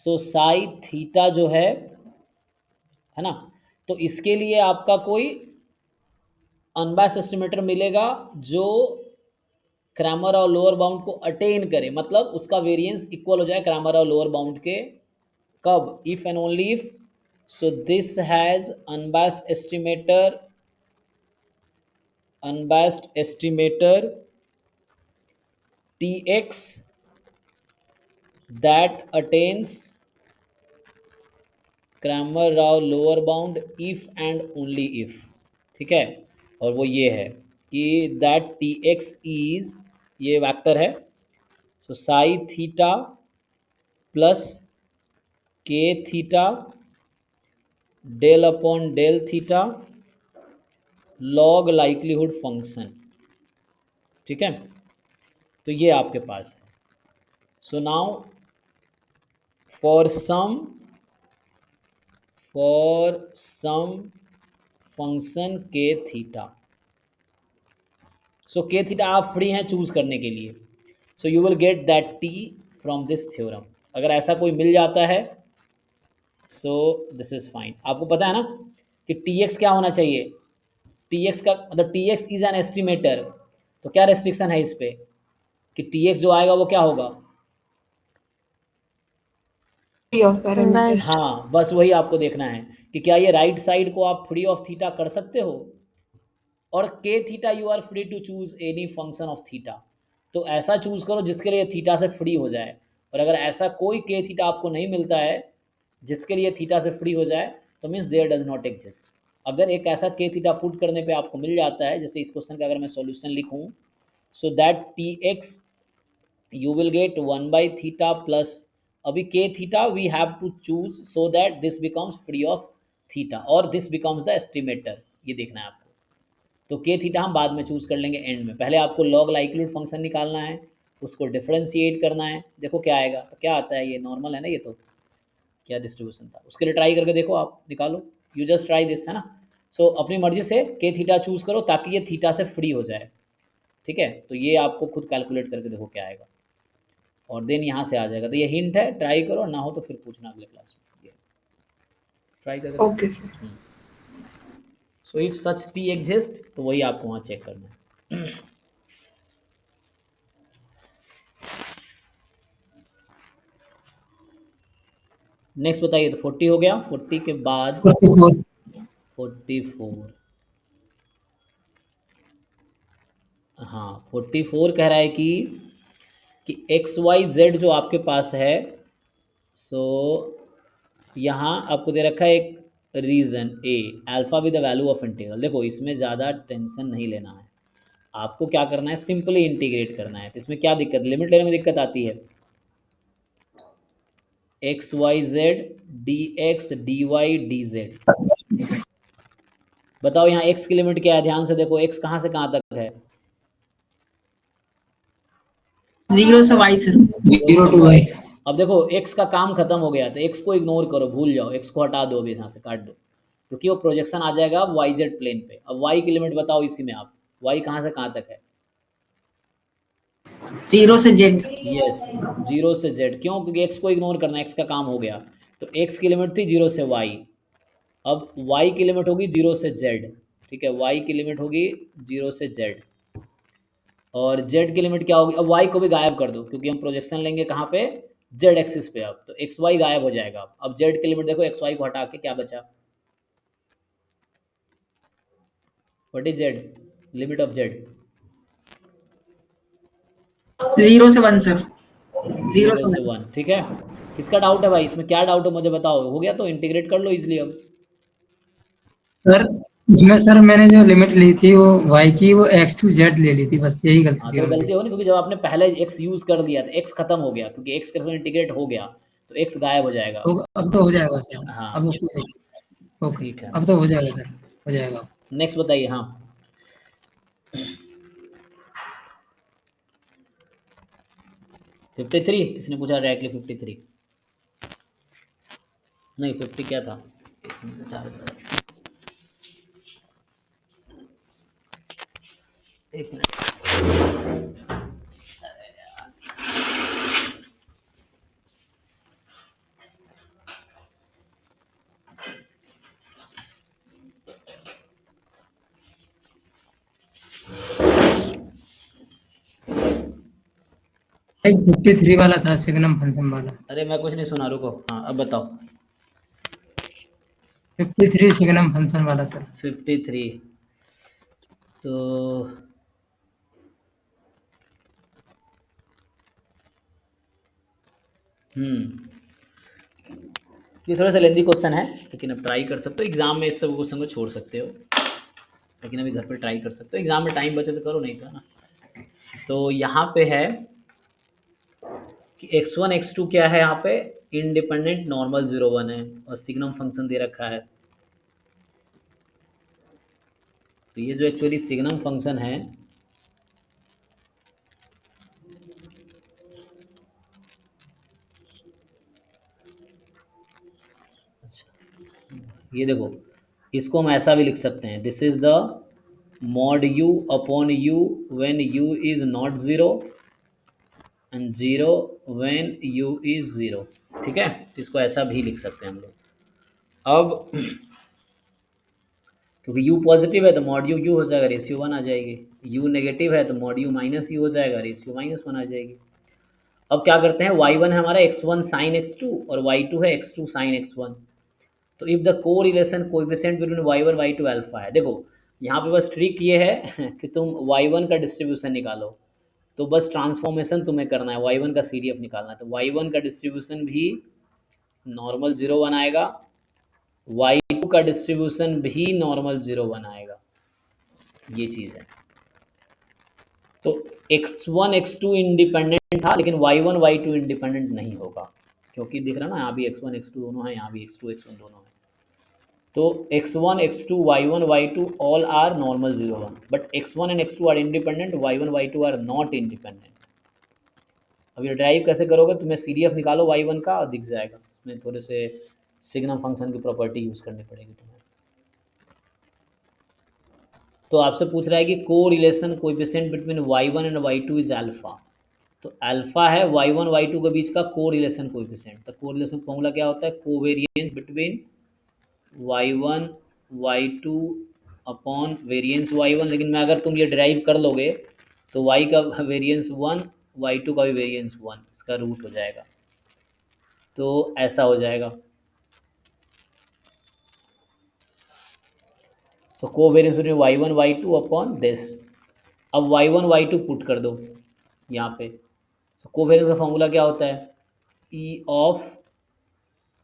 साई थीटा जो है ना, तो इसके लिए आपका कोई अनबायस्ड एस्टिमेटर मिलेगा जो क्रैमर और लोअर बाउंड को अटेन करे, मतलब उसका वेरिएंस इक्वल हो जाए क्रैमर और लोअर बाउंड के। कब? If and only if so this has unbiased estimator tx that attains Cramer Rao lower bound if and only if, ठीक है। और वो ये है कि दैट tx इज, ये वेक्टर है, so psi theta plus k theta del upon del theta log likelihood function, ठीक है। तो ये आपके पास है। So now for some function k theta, so k theta आप फ्री हैं चूज करने के लिए। So you will get that T from this theorem. अगर ऐसा कोई मिल जाता है सो दिस इज फाइन। आपको पता है ना कि टी एक्स क्या होना चाहिए, Tx का मतलब Tx इज एन एस्टिमेटर, तो क्या रेस्ट्रिक्शन है इस पे कि Tx जो आएगा वो क्या होगा? Free of parameter. Biased. हाँ, बस वही आपको देखना है कि क्या ये राइट साइड को आप फ्री ऑफ थीटा कर सकते हो, और k theta you are free to choose any function of theta. तो ऐसा चूज करो जिसके लिए थीटा से फ्री हो जाए, और अगर ऐसा कोई के थीटा आपको नहीं मिलता है जिसके लिए थीटा से फ्री हो जाए, तो means there does not exist. अगर एक ऐसा के थीटा पुट करने पे आपको मिल जाता है, जैसे इस क्वेश्चन का अगर मैं सॉल्यूशन लिखूं, so that T x you will get 1 by theta plus, अभी k theta we have to choose so that this becomes free of theta और this becomes the estimator, ये देखना है आपको। तो k थीटा हम बाद में चूज कर लेंगे एंड में, पहले आपको लॉग लाइक्लीहुड फंक्शन निकालना है, उसको डिफरेंशिएट करना है, देखो क्या आएगा। तो क्या आता है, ये नॉर्मल है ना, ये तो क्या डिस्ट्रीब्यूशन था, उसके लिए ट्राई करके देखो, आप निकालो, यू जस्ट ट्राई दिस, है ना। सो अपनी मर्जी से k थीटा चूज करो ताकि ये थीटा से फ्री हो जाए, ठीक है। तो ये आपको खुद कैलकुलेट करके देखो क्या आएगा, और देन यहाँ से आ जाएगा। तो ये हिंट है, ट्राई करो, ना हो तो फिर पूछना अगले क्लास में, ट्राई करके। Okay sir. So if such T exist, तो वही आपको वहाँ चेक करना है। नेक्स्ट बताइए, तो 40 हो गया, 40 के बाद 44। 44। हाँ, 44 कह रहा है कि एक्स वाई जेड जो आपके पास है, सो यहाँ आपको दे रखा है एक region A alpha with the value of integral. देखो इसमें ज़्यादा टेंशन नहीं लेना है, आपको क्या करना है, सिंपली इंटीग्रेट करना है। तो इसमें क्या दिक्कत, लिमिट लेने में दिक्कत आती है, x y z d x d y d z. बताओ यहाँ एक्स की लिमिट क्या है, ध्यान से देखो, एक्स कहाँ से कहाँ तक है? 0 से y सर। 0 to y। अब देखो एक्स का काम खत्म हो गया, तो एक्स को इग्नोर करो, भूल जाओ, एक्स को हटा दो, अभी यहाँ से काट दो, क्योंकि वो प्रोजेक्शन आ जाएगा अब वाई जेड प्लेन पे। अब वाई की लिमिट बताओ इसी में, आप वाई कहाँ से कहाँ तक है? 0 से z। यस, 0 से z, क्यों? क्योंकि x को इग्नोर करना, x का काम हो गया। तो x की लिमिट थी 0 से y, अब y की लिमिट होगी 0 से z, ठीक है, y की लिमिट होगी 0 से z, और z की लिमिट क्या होगी? अब y को भी गायब कर दो, क्योंकि हम प्रोजेक्शन लेंगे कहाँ पे, z एक्सिस पे। अब तो एक्स वाई गायब हो जाएगा। अब z की लिमिट देखो, एक्स वाई को हटा के क्या बचा, what is z, limit of z? 0 से 1 सर। 0 0 से से 1, ठीक है। किसका डाउट है भाई, इसमें क्या डाउट है मुझे बताओ, हो गया तो इंटीग्रेट कर लो इजिली। अब सर इसमें सर मैंने जो लिमिट ली थी वो y की, वो x to z ले ली थी, बस यही गलती हाँ, थी तो वो मेरी। गलती होगी, क्योंकि जब आपने पहले x यूज कर लिया तो x खत्म हो गया, क्योंकि x के इंटीग्रेट हो गया तो x गायब हो जाएगा। अब तो हो जाएगा सर। हाँ, अब ओके ठीक सर, है। अब तो हो जाएगा सर, हो जाएगा। नेक्स्ट बताइए। हाँ, 53 किसने पूछा डायरेक्टली? 53 नहीं, 50 क्या था, एक मिनट। एक 53 वाला था, सिग्नम फंक्शन वाला। अरे मैं कुछ नहीं सुना, रुको। हाँ, अब बताओ। 53 सिग्नम फंक्शन वाला सर। 53, तो ये थोड़ा सा लेंदी क्वेश्चन है, लेकिन अब ट्राई कर सकते हो, एग्जाम में इस सब क्वेश्चन को छोड़ सकते हो, लेकिन अभी घर पे ट्राई कर सकते हो, एग्जाम में टाइम बचे तो करो, नहीं था ना। तो यहाँ पे है कि x1 x2 क्या है, यहाँ पे इंडिपेंडेंट नॉर्मल 0 1 है, और सिग्नम फंक्शन दे रखा है। तो ये जो एक्चुअली सिग्नम फंक्शन है, ये देखो, इसको हम ऐसा भी लिख सकते हैं, this is the mod u upon u when u is not 0 and 0 when u is 0, ठीक है। इसको ऐसा भी लिख सकते हैं हम लोग। अब क्योंकि u पॉजिटिव है तो मॉड u हो जाएगा, रेशियो 1 आ जाएगी। u नेगेटिव है तो मॉड u माइनस u हो जाएगा, रेशियो -1 आ जाएगी। अब क्या करते हैं, y1 है हमारा x1 साइन x2 और y2 है x2 साइन x1। तो if the correlation coefficient between y1 y2 alpha है, देखो यहाँ पे बस ट्रिक ये है कि तुम y1 का डिस्ट्रीब्यूशन निकालो, तो बस ट्रांसफॉर्मेशन तुम्हें करना है, y1 का CDF निकालना है। तो y1 का डिस्ट्रीब्यूशन भी नॉर्मल 0 1 आएगा, y2 का डिस्ट्रीब्यूशन भी नॉर्मल 0 1 आएगा, ये चीज़ है। तो x1 x2 इंडिपेंडेंट था, लेकिन y1 y2 इंडिपेंडेंट नहीं होगा, क्योंकि दिख रहा ना यहाँ भी x1 x2 दोनों है, यहाँ भी x2 x1 दोनों है। तो x1 x2 y1 y2 all are normal 0 1, but x1 and x2 are independent, y1 y2 are not independent। अब ये ड्राइव कैसे करोगे, तुम्हें CDF निकालो y1 का और दिख जाएगा, उसमें थोड़े से सिग्नम फंक्शन की प्रॉपर्टी यूज़ करनी पड़ेगी तुम्हें। तो आपसे पूछ रहा है कि को relation coefficient between y1 and y2 is alpha. तो अल्फा है y1 y2 के बीच का को रिलेशन कोएफिशिएंट। तो को रिलेशन फॉर्मूला क्या होता है, covariance between y1 y2 upon variance y1। लेकिन मैं अगर तुम ये ड्राइव कर लोगे तो y का वेरिएंस 1, y2 का भी वेरिएंस 1, इसका रूट हो जाएगा, तो ऐसा हो जाएगा। So covariance between y1 y2 upon this. अब y1 y2 पुट कर दो यहाँ पे। तो कोवेरिएंस का फॉर्मूला क्या होता है, E of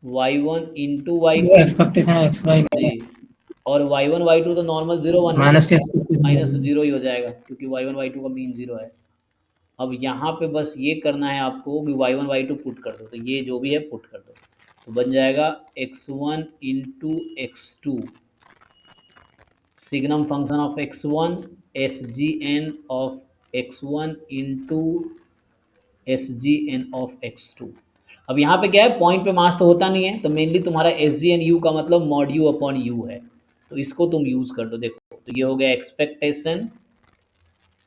y1 into y2 expectation x y जी, और y1 y2 तो नॉर्मल 0 1 माइनस के एक्सपेक्टेशन माइनस 0 ही हो जाएगा, क्योंकि y1 y2 का मीन 0 है। अब यहाँ पे बस ये करना है आपको कि y1 y2 पुट कर दो, तो ये जो भी है पुट कर दो, तो बन जाएगा x1 into x2 signum function of x1 SGN of x1 into SGN of x2। अब यहाँ पे क्या है, पॉइंट पे मास तो होता नहीं है, तो मेनली तुम्हारा SGN U का मतलब मॉड U अपॉन U है, तो इसको तुम यूज़ कर दो। देखो तो ये हो गया एक्सपेक्टेशन।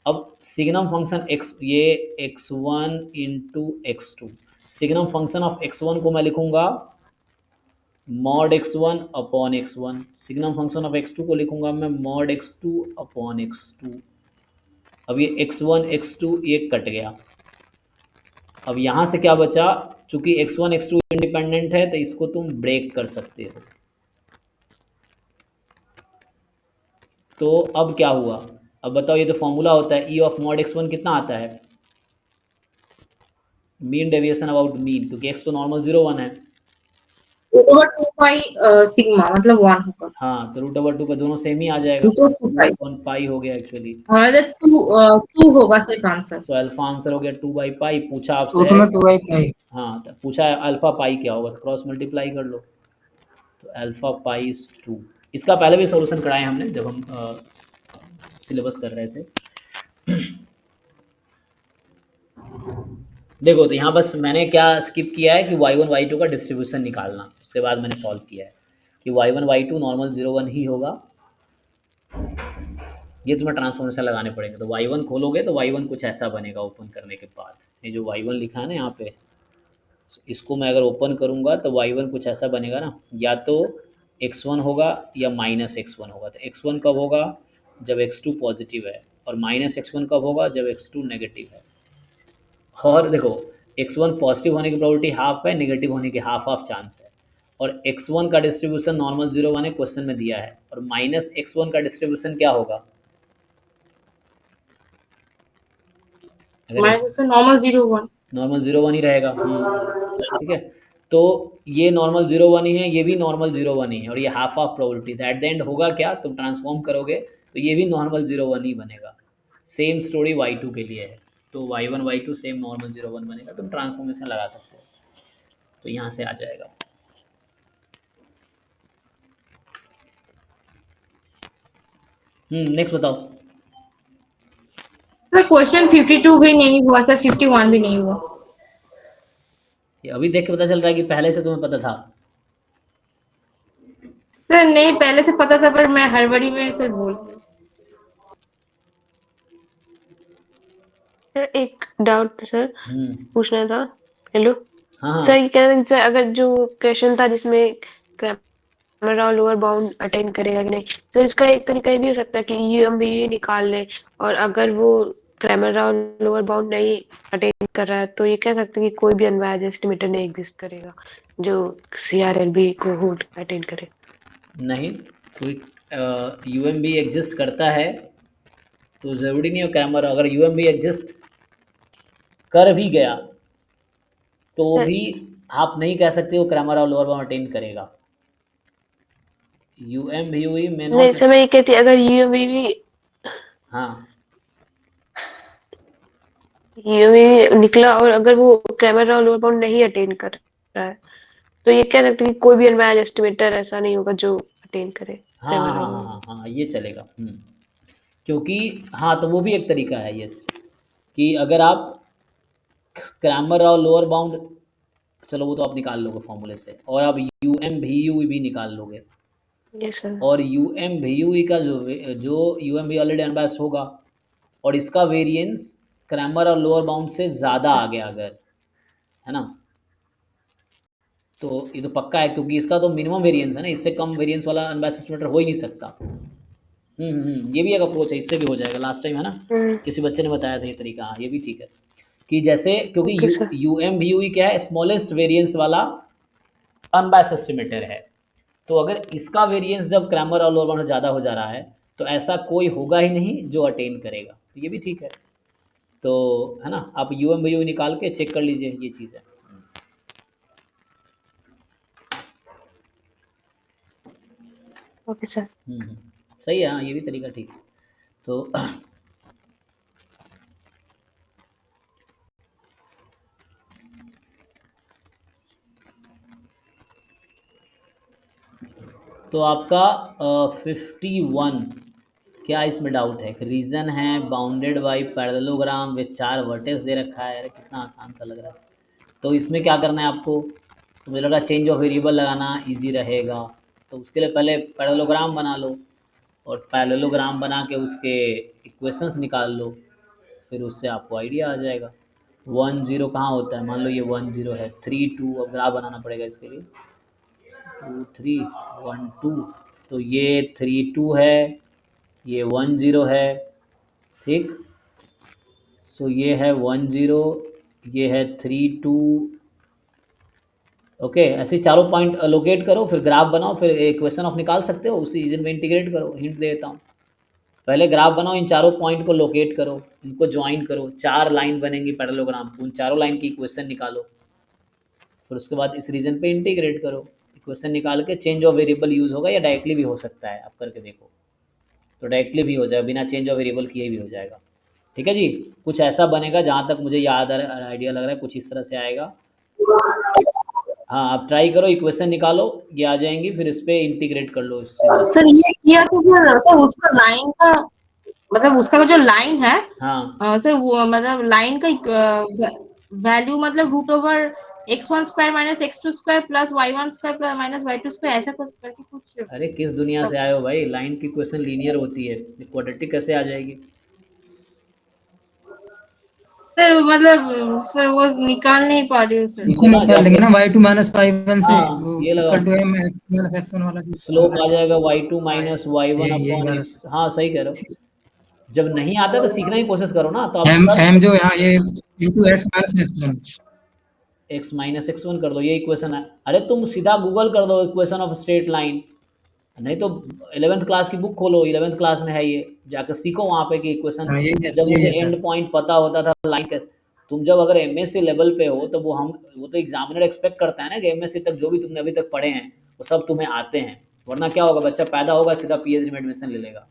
अब सिग्नम फंक्शन x, ये x1 into x2, signum function of x1 को मैं लिखूंगा mod x1 upon x1, signum function of x2 को लिखूंगा मैं मॉड x2 अपॉन x2। अब ये x1 x2 ये कट गया। अब यहाँ से क्या बचा, चूंकि x1 x2 इंडिपेंडेंट है तो इसको तुम ब्रेक कर सकते हो। तो अब क्या हुआ, अब बताओ, ये तो फॉर्मूला होता है E ऑफ मॉड x1 कितना आता है, मीन डेविएशन अबाउट मीन, क्योंकि x तो नॉर्मल 0 1 है। ओवर 2 पाई सिग्मा मतलब 1 होगा। हाँ, तो √2 का दोनों सेम ही आ जाएगा, तो 2 पाई 2 पाई हो गया एक्चुअली। हमारा 2 होगा सिर्फ आंसर। तो अल्फा आंसर हो गया 2/पाई। पूछा आपसे रूट है, में 2/पाई। हाँ तो पूछा है अल्फा पाई क्या होगा, तो क्रॉस मल्टीप्लाई कर लो, तो अल्फा पाई 2। इसका पहले भी सॉल्यूशन कराए हमने जब हम सिलेबस कर रहे थे। देखो तो यहाँ बस मैंने क्या स्किप किया है कि y1 y2 का डिस्ट्रीब्यूशन निकालना, उसके बाद मैंने सॉल्व किया है कि y1 y2 नॉर्मल 0 1 ही होगा। ये तुम्हें ट्रांसफॉर्मेशन लगाने पड़ेंगे। तो y1 खोलोगे तो y1 कुछ ऐसा बनेगा ओपन करने के बाद, ये जो y1 लिखा है ना यहाँ पे, इसको मैं अगर ओपन करूँगा तो y1 कुछ ऐसा बनेगा ना, या तो x1 होगा या -x1 होगा। तो x1 कब होगा, जब x2 पॉजिटिव है, और -x1 कब होगा, जब x2 नेगेटिव है। और देखो x1 पॉजिटिव होने की प्रोबेबिलिटी हाफ है, नेगेटिव होने की हाफ चांस है, और x1 का डिस्ट्रीब्यूशन नॉर्मल 0 1 है, क्वेश्चन में दिया है, और -x1 का डिस्ट्रीब्यूशन क्या होगा, नॉर्मल 0 1 नॉर्मल 0 1 ही रहेगा। ठीक है, तो ये नॉर्मल 0 1 ही है, ये भी नॉर्मल 0 1 ही है, और ये half probability at the and होगा क्या, तुम ट्रांसफॉर्म करोगे तो ये भी नॉर्मल 0 1 ही बनेगा। सेम स्टोरी y2 के लिए है, तो y1 y2 सेम नॉर्मल 0 1 बनेगा, तुम ट्रांसफॉर्मेशन लगा सकते हो, तो यहाँ से आ जाएगा। नेक्स्ट बताओ। सर क्वेश्चन 52 भी नहीं हुआ सर, 51 भी नहीं हुआ। ये अभी देख के पता चल रहा है कि पहले से तुम्हें पता था। सर नहीं, पहले से पता था पर मैं हड़बड़ी में सर बोल गई। सर एक डाउट था सर, पूछना था। हेलो हाँ सर, ये कह रहे हैं सर, अगर जो क्वेश्चन था जिसमें कैमरा लोअर बाउंड अटेन करेगा कि नहीं। तो इसका एक तरीका ये भी हो सकता है कि यूएमवी निकाल ले, और अगर वो कैमरा लोअर बाउंड नहीं अटेन कर रहा है तो ये कह सकते हैं कि कोई भी अनबायस्ड एस्टिमेटर नहीं एग्जिस्ट करेगा जो सीआरएलबी को होल्ड अटेन करे। नहीं, कोई यूएमबी एग्जिस्ट करता है तो ज़रूरी नहीं हो कैमरा, अगर यूएमबी एग्जिस्ट कर भी गया तो भी आप नहीं कह सकते वो कैमरा और लोअर बाउंड अटेन करेगा। यूएमबी में नहीं नॉट। सर, मैं ये कहती अगर यूएमवी हाँ, निकला और अगर वो कैमरा लोअर बाउंड नहीं अटेन कर रहा है तो ये कह सकते हैं कि कोई भी अनबायस्ड एस्टिमेटर ऐसा नहीं होगा जो अटेन करे हाँ, हाँ, कैमरा हाँ, लोअर हाँ, बाउंड। हाँ, ये चलेगा। क्योंकि हाँ, तो वो भी एक तरीका है ये, कि अगर आप क्रैमर और लोअर बाउंड, चलो वो तो आप निकाल लोगे फॉर्मूले से, और आप यूएम भी यू भी निकाल लोगे, यस सर। और यूएम भी यू का जो यूएम भी ऑलरेडी अनबायस्ड होगा और इसका वेरिएंस क्रैमर और लोअर बाउंड से ज़्यादा आ गया अगर, है ना, तो ये तो पक्का है क्योंकि इसका तो मिनिमम वेरिएंस है ना, इससे कम वेरिएंस वाला अनबायस्ड एस्टिमेटर हो ही नहीं सकता। ये भी एक अप्रोच है, इससे भी हो जाएगा, लास्ट टाइम है ना किसी बच्चे ने बताया था ये तरीका। हाँ, ये भी ठीक है कि जैसे, क्योंकि ओके सर। यूएम भी यू क्या है, स्मॉलेस्ट वेरिएंस वाला अनबायस्ड एस्टिमेटर है। तो अगर इसका वेरिएंस जब क्रैमर और लोअर बाउंड से ज़्यादा हो जा रहा है तो ऐसा कोई होगा ही नहीं जो अटेन करेगा, तो ये भी ठीक है। तो है ना, आप यूएम भी यू निकाल के चेक कर लीजिए, ये चीज़ है। Okay sir. सही है। हाँ, ये भी तरीका ठीक है। तो तो आपका 51, क्या इसमें डाउट है? रीजन है bounded by parallelogram with 4 vertex दे रखा है। अरे कितना आसान सा लग रहा है। तो इसमें क्या करना है आपको, तो मुझे लगा चेंज ऑफ वेरिएबल लगाना इजी रहेगा। तो उसके लिए पहले पैरेललोग्राम बना लो, और पैरेललोग्राम बना के उसके इक्वेशंस निकाल लो, फिर उससे आपको आइडिया आ जाएगा। 1 0 कहाँ होता है, मान लो ये 1 0 है, 3 2, अब ग्राफ बनाना पड़ेगा इसके लिए, 2 3 1 2, तो ये 3 2 है, ये 1 0 है, ठीक। सो ये है 1 0, ये है 3 2। ओके, ऐसे चारों पॉइंट लोकेट करो, फिर ग्राफ बनाओ, फिर इक्वेशन ऑफ निकाल सकते हो, उसी रीजन में इंटीग्रेट करो। हिंट दे देता हूँ, पहले ग्राफ बनाओ, इन चारों पॉइंट को लोकेट करो, इनको ज्वाइन करो, 4 लाइन बनेंगी पैरेललोग्राम, उन चारों लाइन की इक्वेशन निकालो, फिर उसके बाद इस रीजन पे इंटीग्रेट करो। इक्वेशन निकाल के चेंज ऑफ वेरिएबल यूज़ होगा या डायरेक्टली भी हो सकता है, आप करके देखो, तो डायरेक्टली भी हो जाएगा, बिना चेंज ऑफ वेरिएबल किए भी हो जाएगा। ठीक है जी, कुछ ऐसा बनेगा जहाँ तक मुझे याद आइडिया लग रहा है, कुछ इस तरह से आएगा। हाँ, आप ट्राई करो, इक्वेशन निकालो, ये आ जाएंगी, फिर इस पर इंटीग्रेट कर लो इससे। सर ये किया तो सर उसका लाइन का मतलब उसका जो लाइन है हाँ, सर वो मतलब लाइन का वैल्यू मतलब root over x1² minus x2² plus y1² plus minus y2² ऐसा कुछ करके कुछ। अरे किस दुनिया से आए हो भाई, लाइन की इक्वेशन लीनियर होती है, क्वाड्रेटिक कैसे आ जाएगी? सर मतलब सर वो निकाल नहीं पा रही हूँ सर। इसे सीखो ना निकाल देंगे जाके। ना y2 माइनस y1 से, हाँ, वो ये लगाओ, equal to m x minus x1 वाला जो स्लोप वाला आ जाएगा y2 माइनस y1 यही अपॉन वाला x। हाँ, सही कह रहे हो। जब नहीं आता तो सीखने की कोशिश करो ना, तो आप m पूरा m जो यहाँ ये into x minus x1। x minus x1 कर दो, ये इक्वेशन है। अरे तुम सीधा गूगल कर दो इक्वेशन ऑफ स्ट्रेट लाइन, नहीं तो 11th क्लास की बुक खोलो, 11th क्लास में है ये, जाकर सीखो वहाँ पे कि इक्वेशन। हाँ जब यही मुझे है सर। एंड पॉइंट पता होता था लाइन का, तुम जब अगर एमएससी लेवल पे हो तो वो तो एग्जामिनर एक्सपेक्ट करता है ना कि एमएससी तक जो भी तुमने अभी तक पढ़े हैं वो सब तुम्हें आते हैं, वरना क्या होगा, बच्चा पैदा होगा सीधा पीएचडी में एडमिशन ले लेगा।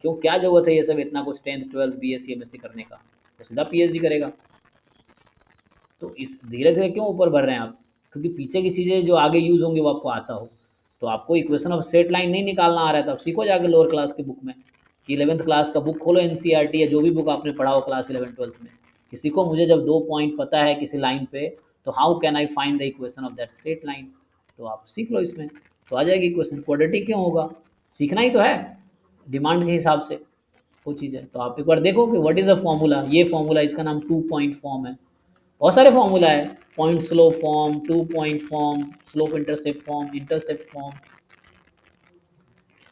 क्यों, क्या जरूरत है ये सब इतना कुछ 10th 12th बीएससी एमएससी करने का, तो सीधा पीएचडी करेगा। तो इस धीरे धीरे क्यों ऊपर बढ़ रहे हैं आप, क्योंकि पीछे की चीज़ें जो आगे यूज़ होंगी वो आपको आता हो। तो आपको इक्वेशन ऑफ स्ट्रेट लाइन नहीं निकालना आ रहा है तो आप सीखो जाके लोअर क्लास की बुक में, कि 11th क्लास का बुक खोलो, एनसीईआरटी या जो भी बुक आपने पढ़ा हो क्लास 11 12th में, कि सीखो मुझे जब 2 पॉइंट पता है किसी लाइन पे तो how can I find the equation of that straight line, तो आप सीख लो इसमें, तो आ जाएगी इक्वेशन। क्वाड्रेटिक क्यों होगा, सीखना ही तो है डिमांड के हिसाब से वो चीज़ है। तो आप एक बार देखो कि व्हाट इज़ अ फॉर्मूला, ये फॉर्मूला इसका नाम 2 पॉइंट फॉर्म है। बहुत सारे फॉर्मूला है, point slope form, 2 point form, slope intercept form, intercept form,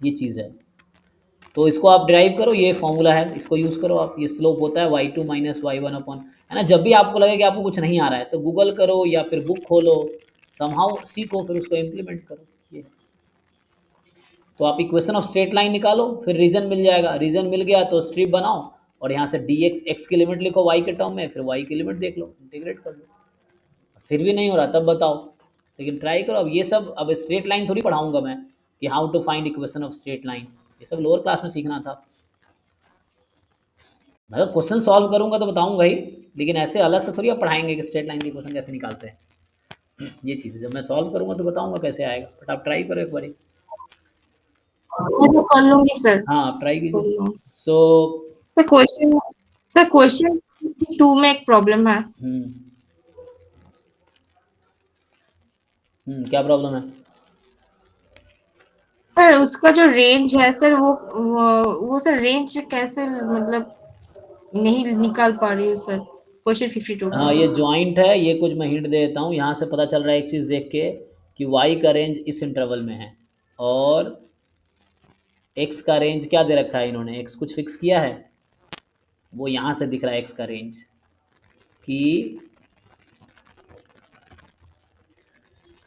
ये चीज़ है। तो इसको आप ड्राइव करो, ये फॉर्मूला है, इसको यूज़ करो आप। ये स्लोप होता है y2 माइनस y1 अपॉन, है ना। जब भी आपको लगे कि आपको कुछ नहीं आ रहा है तो गूगल करो या फिर बुक खोलो, समहाउ सीखो, फिर उसको इम्प्लीमेंट करो। ये तो आप इक्वेशन ऑफ स्ट्रेट लाइन निकालो, फिर रीजन मिल जाएगा। रीजन मिल गया तो स्ट्रिप बनाओ और यहाँ से dx x की लिमिट लिखो y के टर्म में, फिर y की लिमिट देख लो, इंटीग्रेट कर लो। फिर भी नहीं हो रहा तब बताओ, लेकिन ट्राई करो। अब ये सब, अब स्ट्रेट लाइन थोड़ी पढ़ाऊंगा मैं कि how to find equation of straight line, ये सब लोअर क्लास में सीखना था। मतलब क्वेश्चन सॉल्व करूंगा तो बताऊंगा ही, लेकिन ऐसे अलग से थोड़ी आप पढ़ाएंगे कि स्ट्रेट लाइन की क्वेश्चन कैसे निकालते हैं। ये चीज़ है, जब मैं सॉल्व करूंगा तो बताऊंगा कैसे आएगा, बट आप ट्राई करो एक बारी। ऐसे कर लूंगी सर। हाँ आप ट्राई कीजिए। कर लूंगी। सो सर क्वेश्चन 2 में एक प्रॉब्लम है। क्या प्रॉब्लम है? सर उसका जो रेंज है सर, वो सर रेंज कैसे, मतलब नहीं निकाल पा रही हूँ सर, क्वेश्चन 52 हाँ ये ज्वाइंट है, ये कुछ मैं हिंट दे देता हूँ। यहाँ से पता चल रहा है एक चीज़ देख के कि y का रेंज इस इंटरवल में है और x का रेंज क्या दे रखा है इन्होंने, x कुछ फिक्स किया है, वो यहाँ से दिख रहा है x का रेंज कि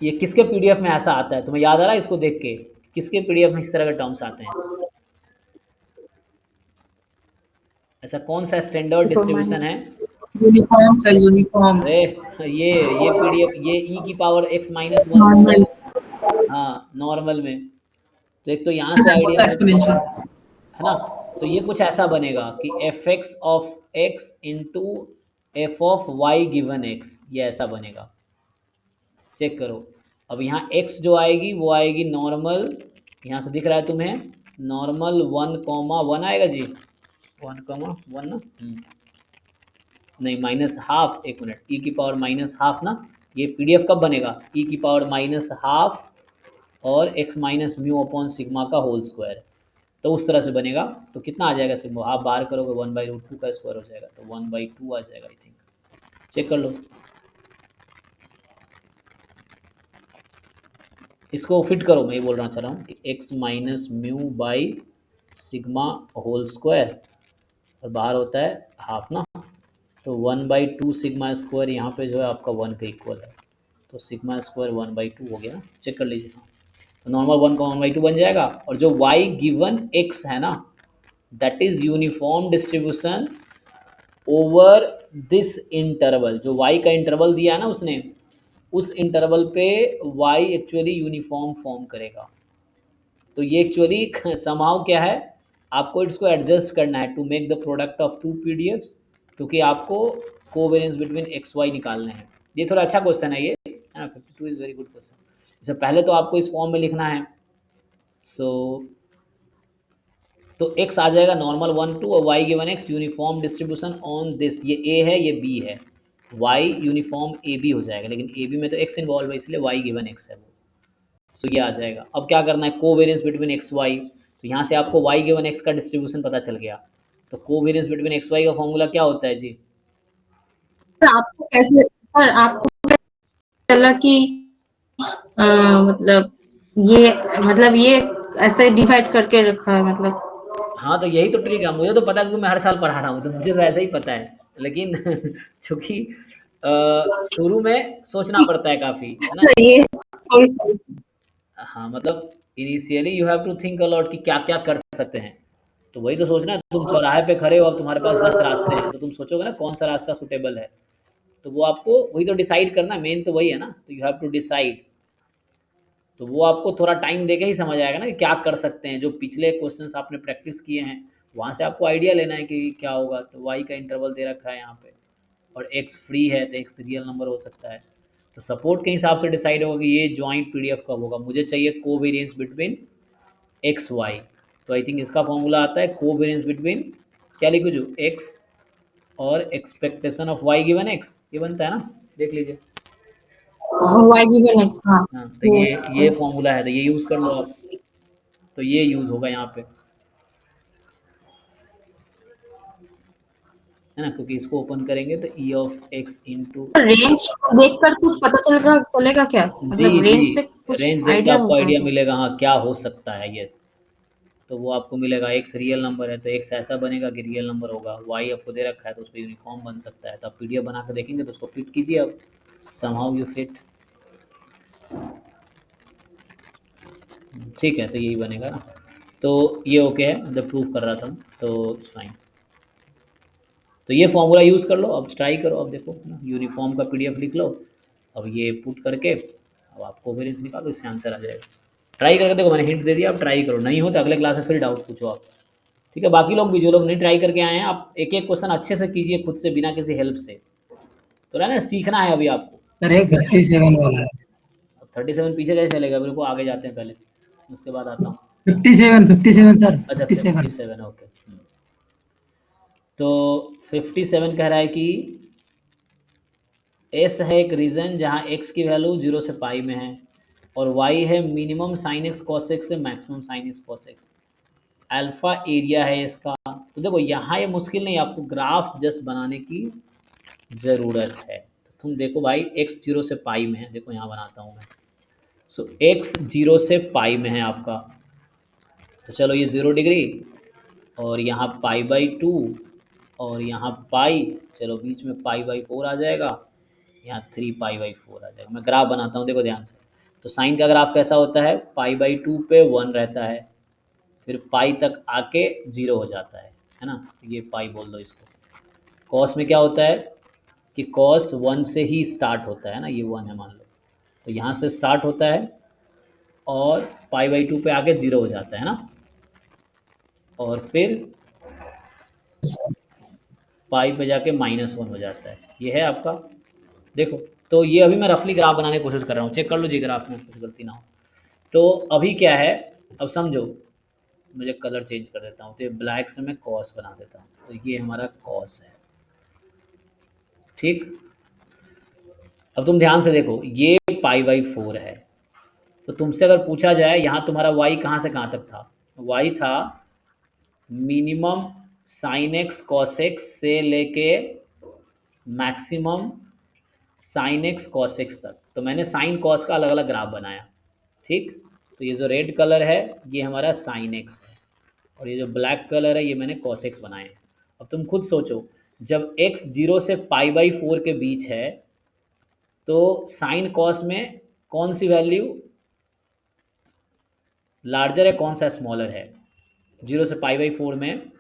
ये किसके पीडीएफ में ऐसा आता है, तुम्हें याद आ रहा है इसको देख के, किसके पीडीएफ में इस तरह के टर्म्स आते हैं? ऐसा कौन सा स्टैंडर्ड डिस्ट्रीब्यूशन है? Uniform sir, uniform. अरे ये पीडीएफ, ये e की power x minus one, normal. हाँ नॉर्मल में। तो एक तो यहाँ से सर आइडिया एक्सपोनेंशियल। है ना। तो ये कुछ ऐसा बनेगा कि fx of x into f of y given x, ये ऐसा बनेगा। चेक करो। अब यहाँ x जो आएगी वो आएगी नॉर्मल, यहाँ से दिख रहा है तुम्हें नॉर्मल 1,1 आएगा जी, 1,1 ना, नहीं माइनस हाफ, एक मिनट, e की पावर माइनस हाफ ना। ये पीडीएफ कब बनेगा? e की पावर माइनस हाफ और x minus mu upon sigma का होल स्क्वायर, तो उस तरह से बनेगा। तो कितना आ जाएगा सिग्मा, आप बाहर करोगे 1/√2 का स्क्वायर हो जाएगा, तो 1/2 आ जाएगा आई थिंक। चेक कर लो, इसको फिट करो। मैं ये बोल रहा चाह रहा हूँ कि x minus mu by sigma whole square और बाहर होता है हाफ ना, तो 1/2 सिग्मा स्क्वायर यहाँ पे जो है आपका 1 के इक्वल है, तो सिग्मा स्क्वायर 1/2 हो गया ना। चेक कर लीजिए, तो नॉर्मल 1 का 1/2 बन जाएगा। और जो y गिवन x है ना, that is uniform distribution over this interval. जो y का इंटरवल दिया है ना उसने, उस इंटरवल पे y एक्चुअली यूनिफॉर्म फॉर्म करेगा। तो ये एक्चुअली समाउ क्या है, आपको इसको एडजस्ट करना है to make the product of two PDFs, क्योंकि आपको कोवेरिएंस बिटवीन एक्स वाई निकालने हैं। ये थोड़ा अच्छा क्वेश्चन है ये, है ना। 52 इज वेरी गुड क्वेश्चन। इससे पहले तो आपको इस फॉर्म में लिखना है। तो x आ जाएगा नॉर्मल 1 2 और y given x uniform distribution on this, ये a है ये b है, y यूनिफॉर्म ए बी हो जाएगा, लेकिन ए बी में तो x इन्वॉल्व है इसलिए y गिवन x है वो। तो ये आ जाएगा। अब क्या करना है, कोवेरिएंस बिटवीन एक्स वाई। तो यहाँ से आपको y गिवन x का डिस्ट्रीब्यूशन पता चल गया। तो कोवेरिएंस बिटवीन एक्स वाई का फॉर्मूला क्या होता है जी? आपको कैसे, सर आपको चला कि मतलब ये ऐसे डिवाइड करके रखा है मतलब? हाँ तो यही तो ट्रिक है, मुझे तो पता है कि मैं हर साल पढ़ा रहा हूँ तो मुझे तो ऐसा ही पता है, लेकिन चूंकि शुरू में सोचना पड़ता है काफ़ी, है ना। ये थोड़ी हाँ मतलब initially you have to think a lot कि क्या क्या कर सकते हैं। तो वही तो सोचना है, तुम चौराहे पे खड़े हो, अब तुम्हारे पास 10 रास्ते हैं, तो तुम सोचोगे ना कौन सा रास्ता सुटेबल है, तो वो आपको वही तो डिसाइड करना, मेन तो वही है ना। तो यू हैव टू डिसाइड, तो वो आपको थोड़ा टाइम देके ही समझ आएगा ना कि क्या कर सकते हैं। जो पिछले क्वेश्चंस आपने प्रैक्टिस किए हैं वहाँ से आपको आइडिया लेना है कि क्या होगा। तो वाई का इंटरवल दे रखा है यहाँ पे और एक्स फ्री है, तो एक्स रियल नंबर हो सकता है। तो सपोर्ट के हिसाब से डिसाइड होगा कि ये ज्वाइंट पीडीएफ कब होगा। मुझे चाहिए कोवेरिएंस बिटवीन एक्स वाई, तो आई थिंक इसका फॉर्मूला आता है कोवेरिएंस बिटवीन, क्या लिखो जो, एक्स और expectation of y given x, ये बनता है ना, देख लीजिए। y given x, हाँ हाँ तो ये फॉर्मूला है, तो ये यूज़ कर लो आप, तो ये यूज़ होगा यहाँ पे, है ना, क्योंकि इसको ओपन करेंगे तो e of x into, range देखकर कुछ पता चलेगा क्या, मतलब रेंज से कुछ रेंज देख के आइडिया आपको होता है आइडिया क्या? मिलेगा हाँ क्या हो सकता है। यस, तो वो आपको मिलेगा x रियल नंबर है तो x ऐसा बनेगा कि रियल नंबर होगा, y आपको दे रखा है तो उस पर यूनिफॉर्म बन सकता है। तो आप पीडीएफ बना कर देखेंगे तो उसको फिट कीजिए, अब समहाउ यू फिट, ठीक है, तो यही बनेगा ना। तो ये ओके है, मतलब प्रूफ कर रहा था तो फाइन। तो ये फॉर्मूला यूज़ कर लो, अब ट्राई करो, अब देखो ना यूनिफॉर्म का पीडीएफ लिख लो, अब ये पुट करके अब आपको वेरिएंस निकालो, इससे आंसर आ जाएगा। ट्राई करके देखो, मैंने हिंट दे दिया, आप ट्राई करो, नहीं हो तो अगले क्लास में फिर डाउट पूछो आप, ठीक है। बाकी लोग भी जो लोग नहीं ट्राई करके आए हैं, आप एक एक क्वेश्चन अच्छे से कीजिए खुद से, बिना किसी हेल्प से, तो ना सीखना है अभी आपको। सर एक 57 वाला है। अब 37 पीछे कैसे चलेगा, मेरे को आगे जाते हैं पहले, उसके बाद आता हूँ। 57 सर, अच्छा 57। 57 ओके। तो 57 कह रहा है कि एस है एक रीजन जहाँ एक्स की वैल्यू 0 से पाई में है, और वाई है minimum sine x cos x से maximum sine x cos x, alpha area है इसका। तो देखो यहाँ ये मुश्किल नहीं, आपको ग्राफ जस्ट बनाने की ज़रूरत है। तो तुम देखो भाई x 0 से पाई में है, देखो यहाँ बनाता हूँ मैं। सो x 0 से पाई में है आपका, तो चलो ये 0 डिग्री, और यहाँ पाई/2, और यहाँ पाई, चलो बीच में पाई/4 आ जाएगा, यहाँ 3 पाई/4 आ जाएगा। मैं ग्राफ बनाता हूँ, देखो ध्यान से। तो साइन का ग्राफ कैसा होता है, पाई/2 पे 1 रहता है, फिर पाई तक आके 0 हो जाता है ना, ये पाई बोल दो इसको। कॉस में क्या होता है कि कॉस 1 से ही स्टार्ट होता है ना, ये 1 है मान लो, तो यहाँ से स्टार्ट होता है और पाई/2 पे आके 0 हो जाता है ना, और फिर पाई पे जाके -1 हो जाता है, ये है आपका। देखो तो ये अभी मैं रफली ग्राफ बनाने की कोशिश कर रहा हूँ, चेक कर लो जी ग्राफ में कुछ गलती ना हो। तो अभी क्या है, अब समझो, मुझे कलर चेंज कर देता हूँ, तो ये ब्लैक से मैं कॉस बना देता हूँ, तो ये हमारा कॉस है, ठीक। अब तुम ध्यान से देखो, ये पाई/4 है, तो तुमसे अगर पूछा जाए यहाँ तुम्हारा y कहाँ से कहाँ तक था, y था minimum sine x cos x से लेके maximum sine x cos x तक। तो मैंने साइन कॉस का अलग अलग ग्राफ बनाया, ठीक। तो ये जो रेड कलर है ये हमारा साइन एक्स है, और ये जो ब्लैक कलर है ये मैंने कॉस एक्स बनाए हैं। अब तुम खुद सोचो, जब x 0 से पाई/4 के बीच है तो साइन कॉस में कौन सी वैल्यू लार्जर है, कौन सा स्मॉलर है। 0 से पाई/4 में,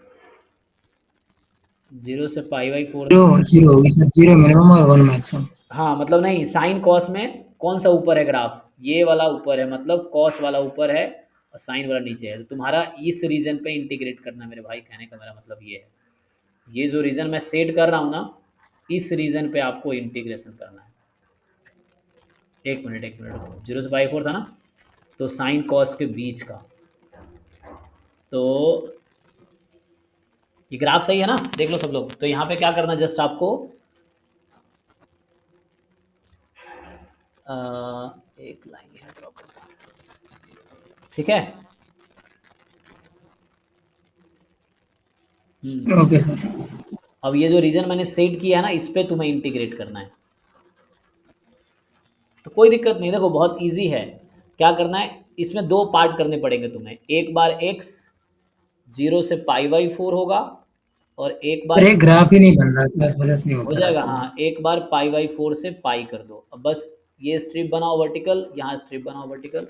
0 से पाई/4 में, 0 होगी सर, 0 मिनिमम और 1 मैक्सिमम। हाँ मतलब नहीं, साइन कॉस में कौन सा ऊपर है ग्राफ, ये वाला ऊपर है, मतलब कॉस वाला ऊपर है और साइन वाला नीचे है। तो तुम्हारा इस रीजन पे इंटीग्रेट करना मेरे भाई, कहने का मेरा मतलब ये है, ये जो रीजन मैं सेट कर रहा हूँ ना, इस रीजन पे आपको इंटीग्रेशन करना है। एक मिनट 0 से पाई/4 था ना, तो साइन कॉस के बीच का, तो ये ग्राफ सही है ना, देख लो सब लोग। तो यहाँ पे क्या करना, जस्ट आपको एक लाइन यहाँ ड्रॉ करना, ठीक है। Okay sir. अब ये जो रीजन मैंने सेट किया है ना, इस पे तुम्हें इंटीग्रेट करना है, तो कोई दिक्कत नहीं। देखो बहुत इजी है, क्या करना है, इसमें दो पार्ट करने पड़ेंगे तुम्हें। एक बार x 0 से पाई/4 होगा, और एक बार सर एक ग्राफ ही नहीं बन रहा, प्लस प्लस नहीं हो होता जाएगा, रहा। हाँ एक बार पाई/4 से पाई कर दो। अब बस ये स्ट्रिप बनाओ वर्टिकल, यहाँ स्ट्रिप बनाओ वर्टिकल,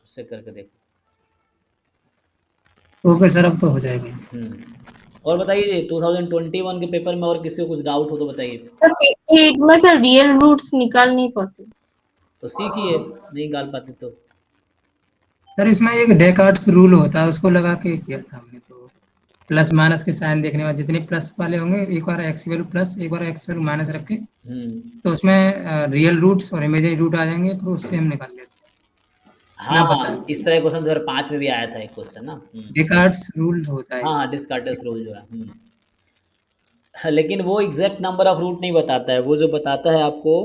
उससे करके देखो। ओके सर, अब तो हो जाएगा। और बताइए 2021 के पेपर में और किसी को कुछ डाउट हो तो बताइए। सर एक में सर रियल रूट्स निकाल नहीं पाते। तो सीखिए, नहीं निकाल पाते तो। सर इसमें एक डेकार्ट्स रूल होता है, उसको लगा के किया था हमने। तो प्लस माइनस के साइन देखने में जितने प्लस वाले होंगे, एक बार एक्स वैल्यू प्लस, एक बार एक्स वैल्यू माइनस रख के, तो उसमें रियल रूट्स और इमेजिनरी रूट आ जाएंगे, फिर उससे हम निकाल लेते हैं। मैं हाँ बता इस तरह क्वेश्चन 2005 में भी आया था एक क्वेश्चन ना। डेकार्ट्स रूल होता है। हाँ डिस्कार्टेस रूल जो है। लेकिन वो एग्जैक्ट नंबर ऑफ रूट नहीं बताता है, वो जो बताता है आपको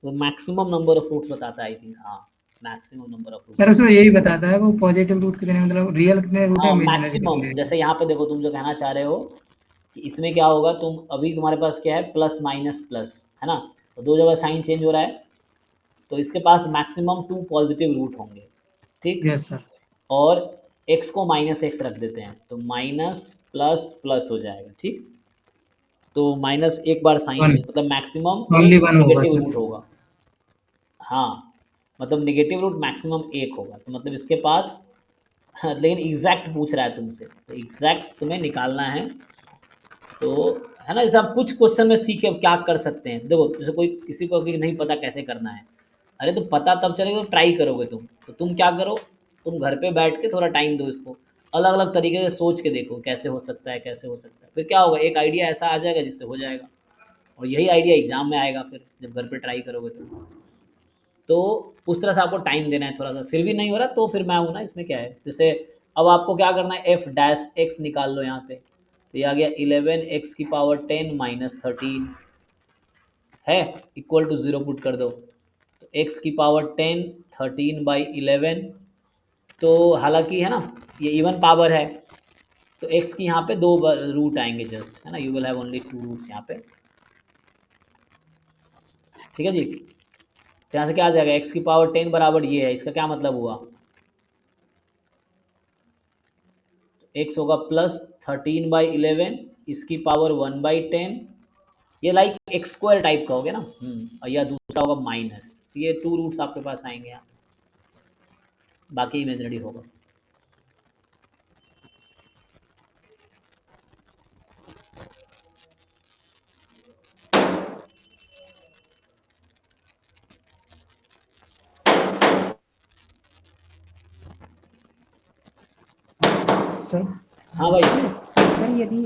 वो मैक्सिमम नंबर ऑफ रूट्स बताता है, आई थिंक। हाँ maximum number of root. Sir उसमें यही बताता है वो पॉजिटिव रूट कितने, मतलब रियल कितने रूट है, हाँ इमेजिनरी मैक्सिमम, कितने। जैसे यहाँ पे देखो तुम जो कहना चाह रहे हो कि इसमें क्या होगा, तुम अभी तुम्हारे पास क्या है, प्लस माइनस प्लस है ना, तो दो जगह साइन चेंज हो रहा है, तो इसके पास मैक्सिमम 2 पॉजिटिव रूट होंगे, ठीक। Yes sir. और x को -x रख देते हैं, तो माइनस प्लस प्लस हो जाएगा, ठीक। तो माइनस एक बार साइन वन, मतलब मैक्सिमम ओनली एक वन होगा नेगेटिव सर। रूट होगा। हाँ, मतलब नेगेटिव रूट मैक्सिमम एक होगा, तो मतलब इसके पास लेकिन एग्जैक्ट पूछ रहा है तुमसे, तो एग्जैक्ट तुम्हें निकालना है। तो है ना, जैसे आप कुछ क्वेश्चन में सीखे क्या कर सकते हैं। देखो जैसे कोई किसी को अभी नहीं पता कैसे करना है, अरे तो पता तब चलेगा तो ट्राई करोगे तुम। तो तुम क्या करो, तुम घर पे बैठ के थोड़ा टाइम दो इसको, अलग अलग तरीके से सोच के देखो कैसे हो सकता है, कैसे हो सकता है। फिर क्या होगा, एक आइडिया ऐसा आ जाएगा जिससे हो जाएगा, और यही आइडिया एग्जाम में आएगा फिर जब घर पे ट्राई करोगे तो उस तरह से आपको टाइम देना है थोड़ा सा। फिर भी नहीं हो रहा तो फिर मैं हूँ ना, इसमें क्या है। जैसे अब आपको क्या करना है, एफ डैश एक्स निकाल लो यहाँ पे, तो ये आ गया 11 x की पावर 10 माइनस 13 है, इक्वल टू 0 पुट कर दो, तो x की पावर 10 13/11। तो हालांकि है ना ये इवन पावर है, तो x की यहाँ पे 2 रूट आएंगे जस्ट, है ना, you will have only 2 roots यहाँ पे, ठीक है जी। तो यहाँ से क्या आ जाएगा, x की पावर 10 बराबर ये है, इसका क्या मतलब हुआ, x होगा प्लस 13/11, इसकी पावर 1/10, ये लाइक एक्स स्क्वायर टाइप का हो गया ना। और या दूसरा होगा माइनस, ये 2 रूट्स आपके पास आएंगे यहाँ, बाकी इमेजिनरी होगा। सर हाँ भाई, सर यदि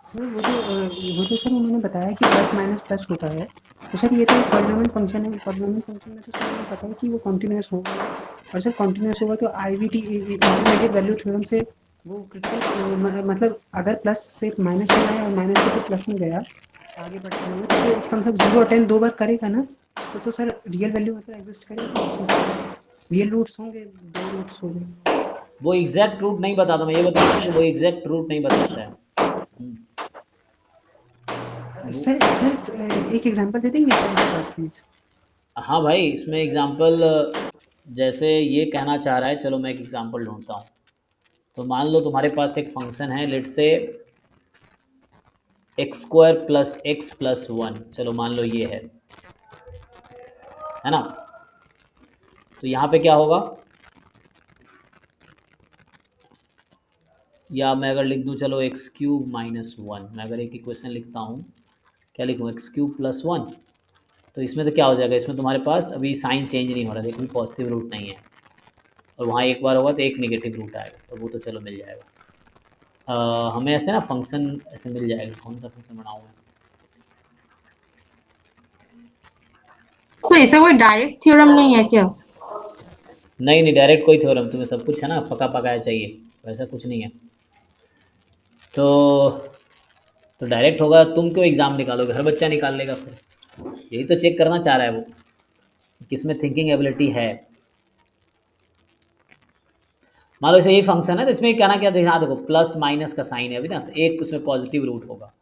सर वो जो सर उन्होंने बताया कि प्लस माइनस प्लस होता है, तो सर ये तो एक पॉलिनोमियल फंक्शन है। पॉलिनोमियल फंक्शन में तो सर हमें पता है कि वो कॉन्टिन्यूस होगा, और सर कॉन्टिन्यूस होगा तो आईवीटी इंटरमीडिएट वैल्यू थ्योरम से वो क्रिटिकल मतलब अगर प्लस से माइनस में आया और माइनस से प्लस में गया आगे बढ़ते हुए, तो इसका मतलब 0 और 10 दो बार करेगा ना, तो सर रियल वैल्यू मतलब एग्जिस्ट करेगा, रियल रूट्स होंगे, दो रूट्स होंगे। वो एग्जैक्ट रूट नहीं बताता, मैं ये बताता हूँ कि वो एग्जैक्ट रूट नहीं बताता है। सर सर एक एग्जांपल दे देंगे सर इसका प्लीज। हाँ भाई, इसमें एग्जांपल जैसे ये कहना चाह रहा है, चलो मैं एक एग्जांपल ढूंढता हूँ। तो मान लो तुम्हारे पास एक फंक्शन है, लेट से x² प्लस एक्स प्लस 1, चलो मान लो ये है ना। तो यहाँ पे क्या होगा, या मैं अगर लिख दूँ, चलो x³ माइनस 1, मैं अगर एक इक्वेशन लिखता हूँ, क्या लिखूँ, x³ प्लस 1। तो इसमें तो क्या हो जाएगा, इसमें तुम्हारे पास अभी साइन चेंज नहीं हो रहा, देखो पॉजिटिव रूट नहीं है, और वहाँ एक बार होगा तो एक नेगेटिव रूट आएगा, तो वो तो चलो मिल जाएगा। हमें ऐसे ना फंक्शन ऐसे मिल जाएगा, कौन सा फंक्शन बनाऊँ मैं। सर ऐसा कोई डायरेक्ट थ्योरम नहीं है क्या? नहीं नहीं, डायरेक्ट कोई थ्योरम, तुम्हें सब कुछ है ना पका पकाया चाहिए, वैसा कुछ नहीं है। तो डायरेक्ट होगा, तुम क्यों एग्ज़ाम निकालोगे, हर बच्चा निकाल लेगा फिर। यही तो चेक करना चाह रहा है वो, किसमें थिंकिंग एबिलिटी है। मान लो यही फंक्शन है, तो इसमें कहना क्या देखना, देखो प्लस माइनस का साइन है अभी ना, तो एक उसमें पॉजिटिव रूट होगा,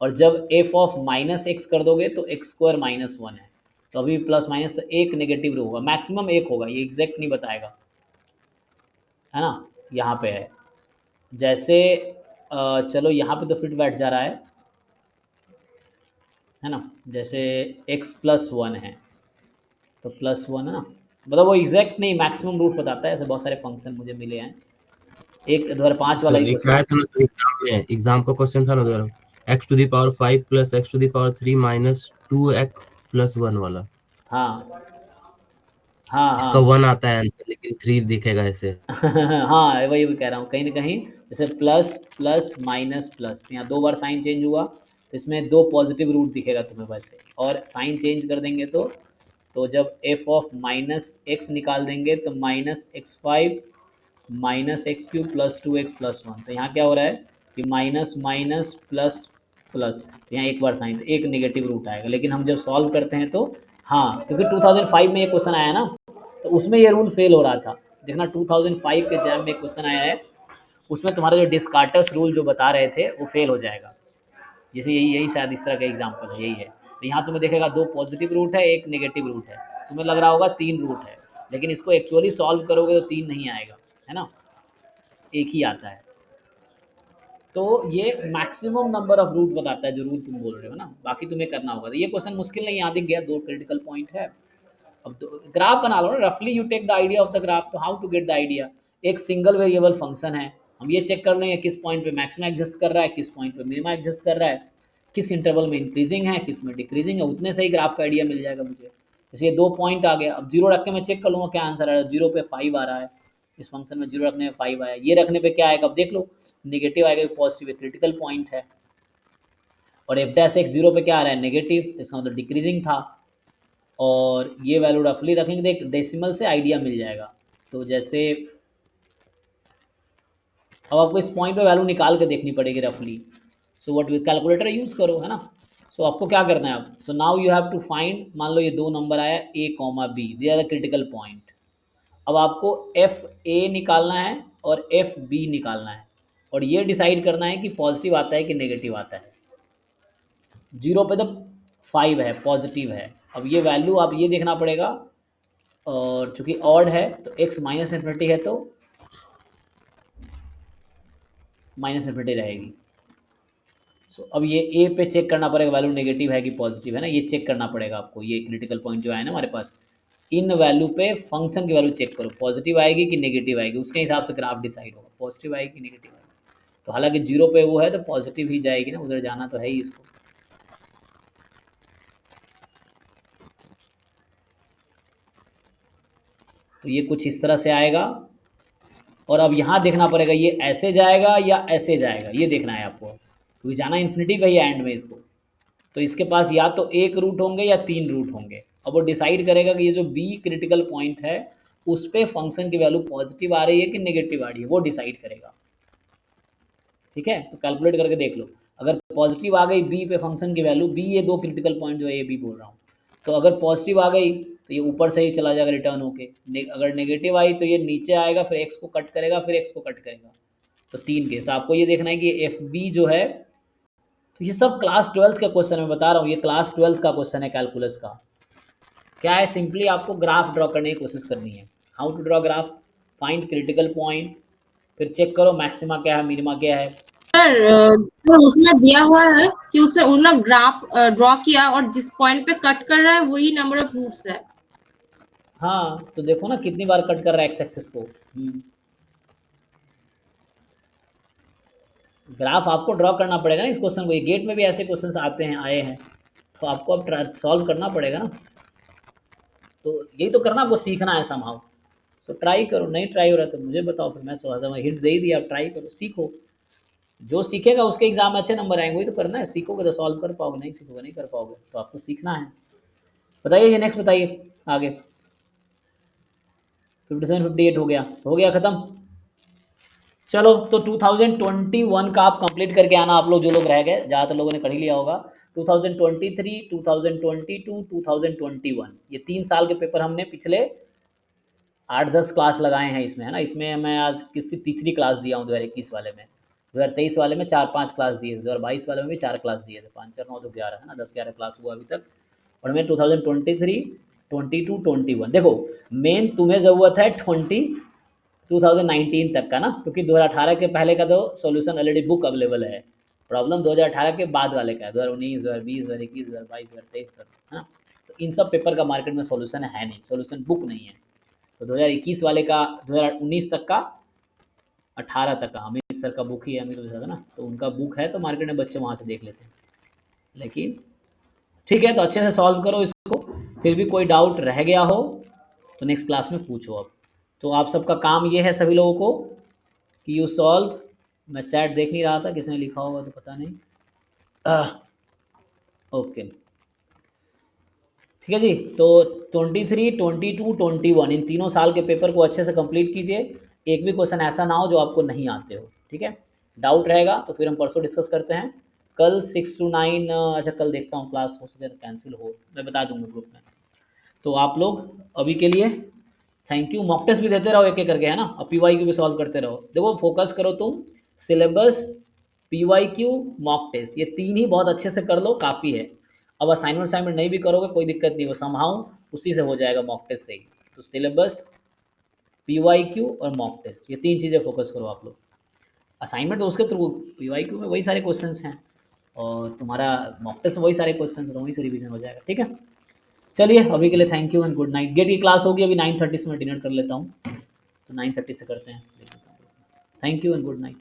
और जब एफ ऑफ माइनस एक्स कर दोगे तो x² माइनस 1 है, तो अभी प्लस माइनस तो एक नेगेटिव रूट होगा, मैक्सिमम एक होगा, ये एग्जैक्ट नहीं बताएगा, है ना। यहाँ पे है जैसे चलो यहाँ पे तो फिट बैठ जा रहा है ना, जैसे x प्लस 1 है, तो प्लस 1 है ना, मतलब वो एग्जैक्ट नहीं, मैक्सिमम रूट बताता है। ऐसे बहुत सारे फंक्शन मुझे मिले हैं, एक 2005 वाला सर ही एक क्वेश्चन। आया था ना सर एग्जाम में, एग्जाम का क्वेश्चन था ना उधर, x⁵ plus x⁵ minus 2x+1 वाला, हाँ हाँ इसका हाँ 1 आता है आंसर लेकिन 3 दिखेगा ऐसे। हाँ वही कह रहा हूँ, कहीं ना कहीं जैसे प्लस प्लस माइनस प्लस, यहाँ 2 बार साइन चेंज हुआ, तो इसमें 2 पॉजिटिव रूट दिखेगा तुम्हें वैसे, और साइन चेंज कर देंगे तो जब एफ ऑफ माइनस एक्स निकाल देंगे तो -x5 -x³ प्लस 2x+1, तो यहाँ क्या हो रहा है कि माइनस माइनस प्लस प्लस, तो यहाँ एक बार साइन, तो एक नेगेटिव रूट आएगा। लेकिन हम जब सॉल्व करते हैं तो हाँ, क्योंकि 2005 में ये क्वेश्चन आया ना, तो उसमें ये रूल फेल हो रहा था। देखना 2005 के एग्जाम में क्वेश्चन आया है, उसमें तुम्हारा जो डिस्कार्टस रूल जो बता रहे थे वो फेल हो जाएगा। जैसे यही यही शायद इस तरह का एग्जाम्पल है, यही है। तो यहाँ तुम्हें देखेगा 2 पॉजिटिव रूट है, एक नेगेटिव रूट है, तुम्हें लग रहा होगा 3 रूट है, लेकिन इसको एक्चुअली सॉल्व करोगे तो 3 नहीं आएगा, है ना, एक ही आता है। तो ये मैक्सिमम नंबर ऑफ रूट बताता है जो रूट तुम बोल रहे हो ना, बाकी तुम्हें करना होगा। तो ये क्वेश्चन मुश्किल नहीं, यहाँ दिख गया, 2 क्रिटिकल पॉइंट है। अब ग्राफ बना लो ना, रफली you take the idea of the graph. तो how to get the idea, एक सिंगल वेरिएबल फंक्शन है, हम ये चेक कर लेंगे किस पॉइंट पे मैक्सिमा एग्जिस्ट कर रहा है, किस पॉइंट पे मिनिमा एग्जिस्ट कर रहा है, किस इंटरवल में इंक्रीजिंग है, किस में डिक्रीजिंग है, उतने से ही ग्राफ का आइडिया मिल जाएगा मुझे। जैसे ये 2 पॉइंट आ गया, अब 0 रख के मैं चेक कर लूँगा क्या आंसर आ रहा है। 0 पे 5 आ रहा है, इस फंक्शन में 0 रखने में 5 आया, ये रखने पे क्या आएगा अब देख लो, नेगेटिव आएगा, पॉजिटिव है, क्रिटिकल पॉइंट है। और एफ डैश एक्स 0 पे क्या आ रहा है, नेगेटिव, इसका मतलब डिक्रीजिंग था। और ये वैल्यू रफली रखेंगे, डेसिमल से आइडिया मिल जाएगा। तो जैसे अब आपको इस पॉइंट पे वैल्यू निकाल के देखनी पड़ेगी रफली। So what with calculator use करो, है ना। सो आपको क्या करना है अब, so now you have to find, मान लो ये 2 नंबर आया a, b, they are the critical point. अब आपको एफ ए निकालना है और एफ बी निकालना है, और ये डिसाइड करना है कि पॉजिटिव आता है कि नेगेटिव आता है। 0 पे तो 5 है, पॉजिटिव है। अब ये वैल्यू आप ये देखना पड़ेगा, और चूंकि ऑड है तो x माइनस इन्फिनिटी है तो माइनस इन्फिनिटी रहेगी। सो अब ये ए पे चेक करना पड़ेगा वैल्यू नेगेटिव है कि पॉजिटिव है ना, ये चेक करना पड़ेगा आपको। ये क्रिटिकल पॉइंट जो है ना हमारे पास, इन वैल्यू पे फंक्शन की वैल्यू चेक करो, पॉजिटिव आएगी कि नेगेटिव आएगी, उसके हिसाब से ग्राफ डिसाइड होगा, पॉजिटिव आएगी कि नेगेटिव आएगी। तो हालांकि 0 पे वो है तो पॉजिटिव ही जाएगी ना, उधर जाना तो है ही इसको। तो ये कुछ इस तरह से आएगा, और अब यहाँ देखना पड़ेगा ये ऐसे जाएगा या ऐसे जाएगा, ये देखना है आपको, क्योंकि जाना इन्फिनिटी का ही एंड में इसको। तो इसके पास या तो 1 रूट होंगे या 3 रूट होंगे। अब वो डिसाइड करेगा कि ये जो बी क्रिटिकल पॉइंट है उस पर फंक्शन की वैल्यू पॉजिटिव आ रही है कि नेगेटिव आ रही है, वो डिसाइड करेगा। ठीक है, तो कैलकुलेट करके देख लो, अगर पॉजिटिव आ गई बी पे फंक्शन की वैल्यू, बी ये 2 क्रिटिकल पॉइंट जो है ये बी बोल रहा हूँ, तो अगर पॉजिटिव आ गई तो ये ऊपर से ही चला जाएगा रिटर्न होके, अगर नेगेटिव आई तो ये नीचे आएगा, फिर एक्स को कट करेगा, फिर एक्स को कट करेगा। तो 3 केस आपको ये देखना है कि एफ बी जो है, तो ये सब क्लास 12th का क्वेश्चन मैं बता रहा हूँ, ये क्लास 12th का क्वेश्चन है कैलकुलस का। क्या है, सिंपली आपको ग्राफ ड्रॉ करने की कोशिश करनी है। How to draw graph, find critical point, फिर चेक करो मैक्सिमा क्या है, मिनिमा क्या है। सर उसमें दिया हुआ है कि उसने उन्होंने ग्राफ ड्रॉ किया और जिस पॉइंट पे कट कर रहा है वही नंबर ऑफ रूट्स है। हाँ तो देखो ना कितनी बार कट कर रहा है एक्स एक्सिस को। ग्राफ आपको ड्रॉ करना पड़ेगा ना इस क्वेश्चन को, ये गेट में भी ऐसे क्वेश्चन आते हैं, आए हैं, तो आपको अब सॉल्व करना पड़ेगा ना। तो यही तो करना, आपको सीखना है समहाउ। सो ट्राई करो, नहीं ट्राई हो रहा तो मुझे बताओ, फिर मैं सोचा मैं हिंट दे ही दिया, ट्राई करो, सीखो। जो सीखेगा उसके एग्जाम में अच्छे नंबर आएंगे, वही तो करना है। सीखोगे तो सॉल्व कर पाओगे, नहीं सीखोगे नहीं कर पाओगे, तो आपको सीखना है। बताइए ये नेक्स्ट बताइए आगे। 57 58 हो गया ख़त्म। चलो तो 2021 का आप कंप्लीट करके आना, आप लोग जो लोग रह गए, ज़्यादातर लोगों ने कर ही लिया होगा। 2023, 2022, 2021 ये 3 साल के पेपर हमने पिछले 8-10 क्लास लगाए हैं इसमें, है ना। इसमें मैं आज किसकी तीसरी क्लास दिया हूँ 2021 वाले में, 2023 वाले में 4-5 क्लास दिए, 2022 वाले में भी 4 क्लास दिए थे, 5 4 9 तो 11 है ना, 10-11 क्लास हुआ अभी तक। और मैं 2023, 22, 21 देखो, मेन तुम्हें ज़रूरत है 2019 तक का ना, क्योंकि 2018 के पहले का तो सॉल्यूशन ऑलरेडी बुक अवेलेबल है। प्रॉब्लम 2018 के बाद वाले का है, 2019, 2020, 2021, 2022, 2023 तक, है ना। तो इन सब पेपर का मार्केट में सॉल्यूशन है नहीं, सॉल्यूशन बुक नहीं है। तो 2021 वाले का, 2019 तक का, 18 तक का अमित सर का बुक ही है, अमित सर का ना, तो उनका बुक है, तो मार्केट में बच्चे वहाँ से देख लेते हैं। लेकिन ठीक है, तो अच्छे से सॉल्व करो इसको, फिर भी कोई डाउट रह गया हो तो नेक्स्ट क्लास में पूछो। अब तो आप सबका काम ये है सभी लोगों को कि यू सॉल्व, मैं चैट देख नहीं रहा था, किसने लिखा होगा तो पता नहीं। ओके ठीक है जी। तो 23, 22, 21 इन तीनों साल के पेपर को अच्छे से कंप्लीट कीजिए। एक भी क्वेश्चन ऐसा ना हो जो आपको नहीं आते हो, ठीक है। डाउट रहेगा तो फिर हम परसों डिस्कस करते हैं। कल 6 to 9, अच्छा कल देखता हूँ क्लास हो सके तो कैंसिल हो, मैं बता दूंगा ग्रुप में। तो आप लोग अभी के लिए थैंक यू। मॉक टेस्ट भी देते रहो एक एक करके, है ना, और PYQ भी सॉल्व करते रहो। देखो फोकस करो तुम, सिलेबस, PYQ, मॉक टेस्ट, ये 3 ही बहुत अच्छे से कर लो, काफ़ी है। अब असाइनमेंट नहीं भी करोगे कोई दिक्कत नहीं, वो समहाउ उसी से हो जाएगा, मॉक टेस्ट से ही। तो सिलेबस, PYQ और मॉक टेस्ट, ये 3 चीज़ें फोकस करो आप लोग। असाइनमेंट तो उसके थ्रू, PYQ में वही सारे क्वेश्चंस हैं और तुम्हारा मॉक टेस्ट में वही सारे क्वेश्चंस, वहीं से रिवीजन हो जाएगा, ठीक है। चलिए अभी के लिए thank you and good night. GATE की क्लास होगी अभी 9:30 से, मैं डिनर कर लेता हूँ, तो 9:30 से करते हैं। Thank you and good night.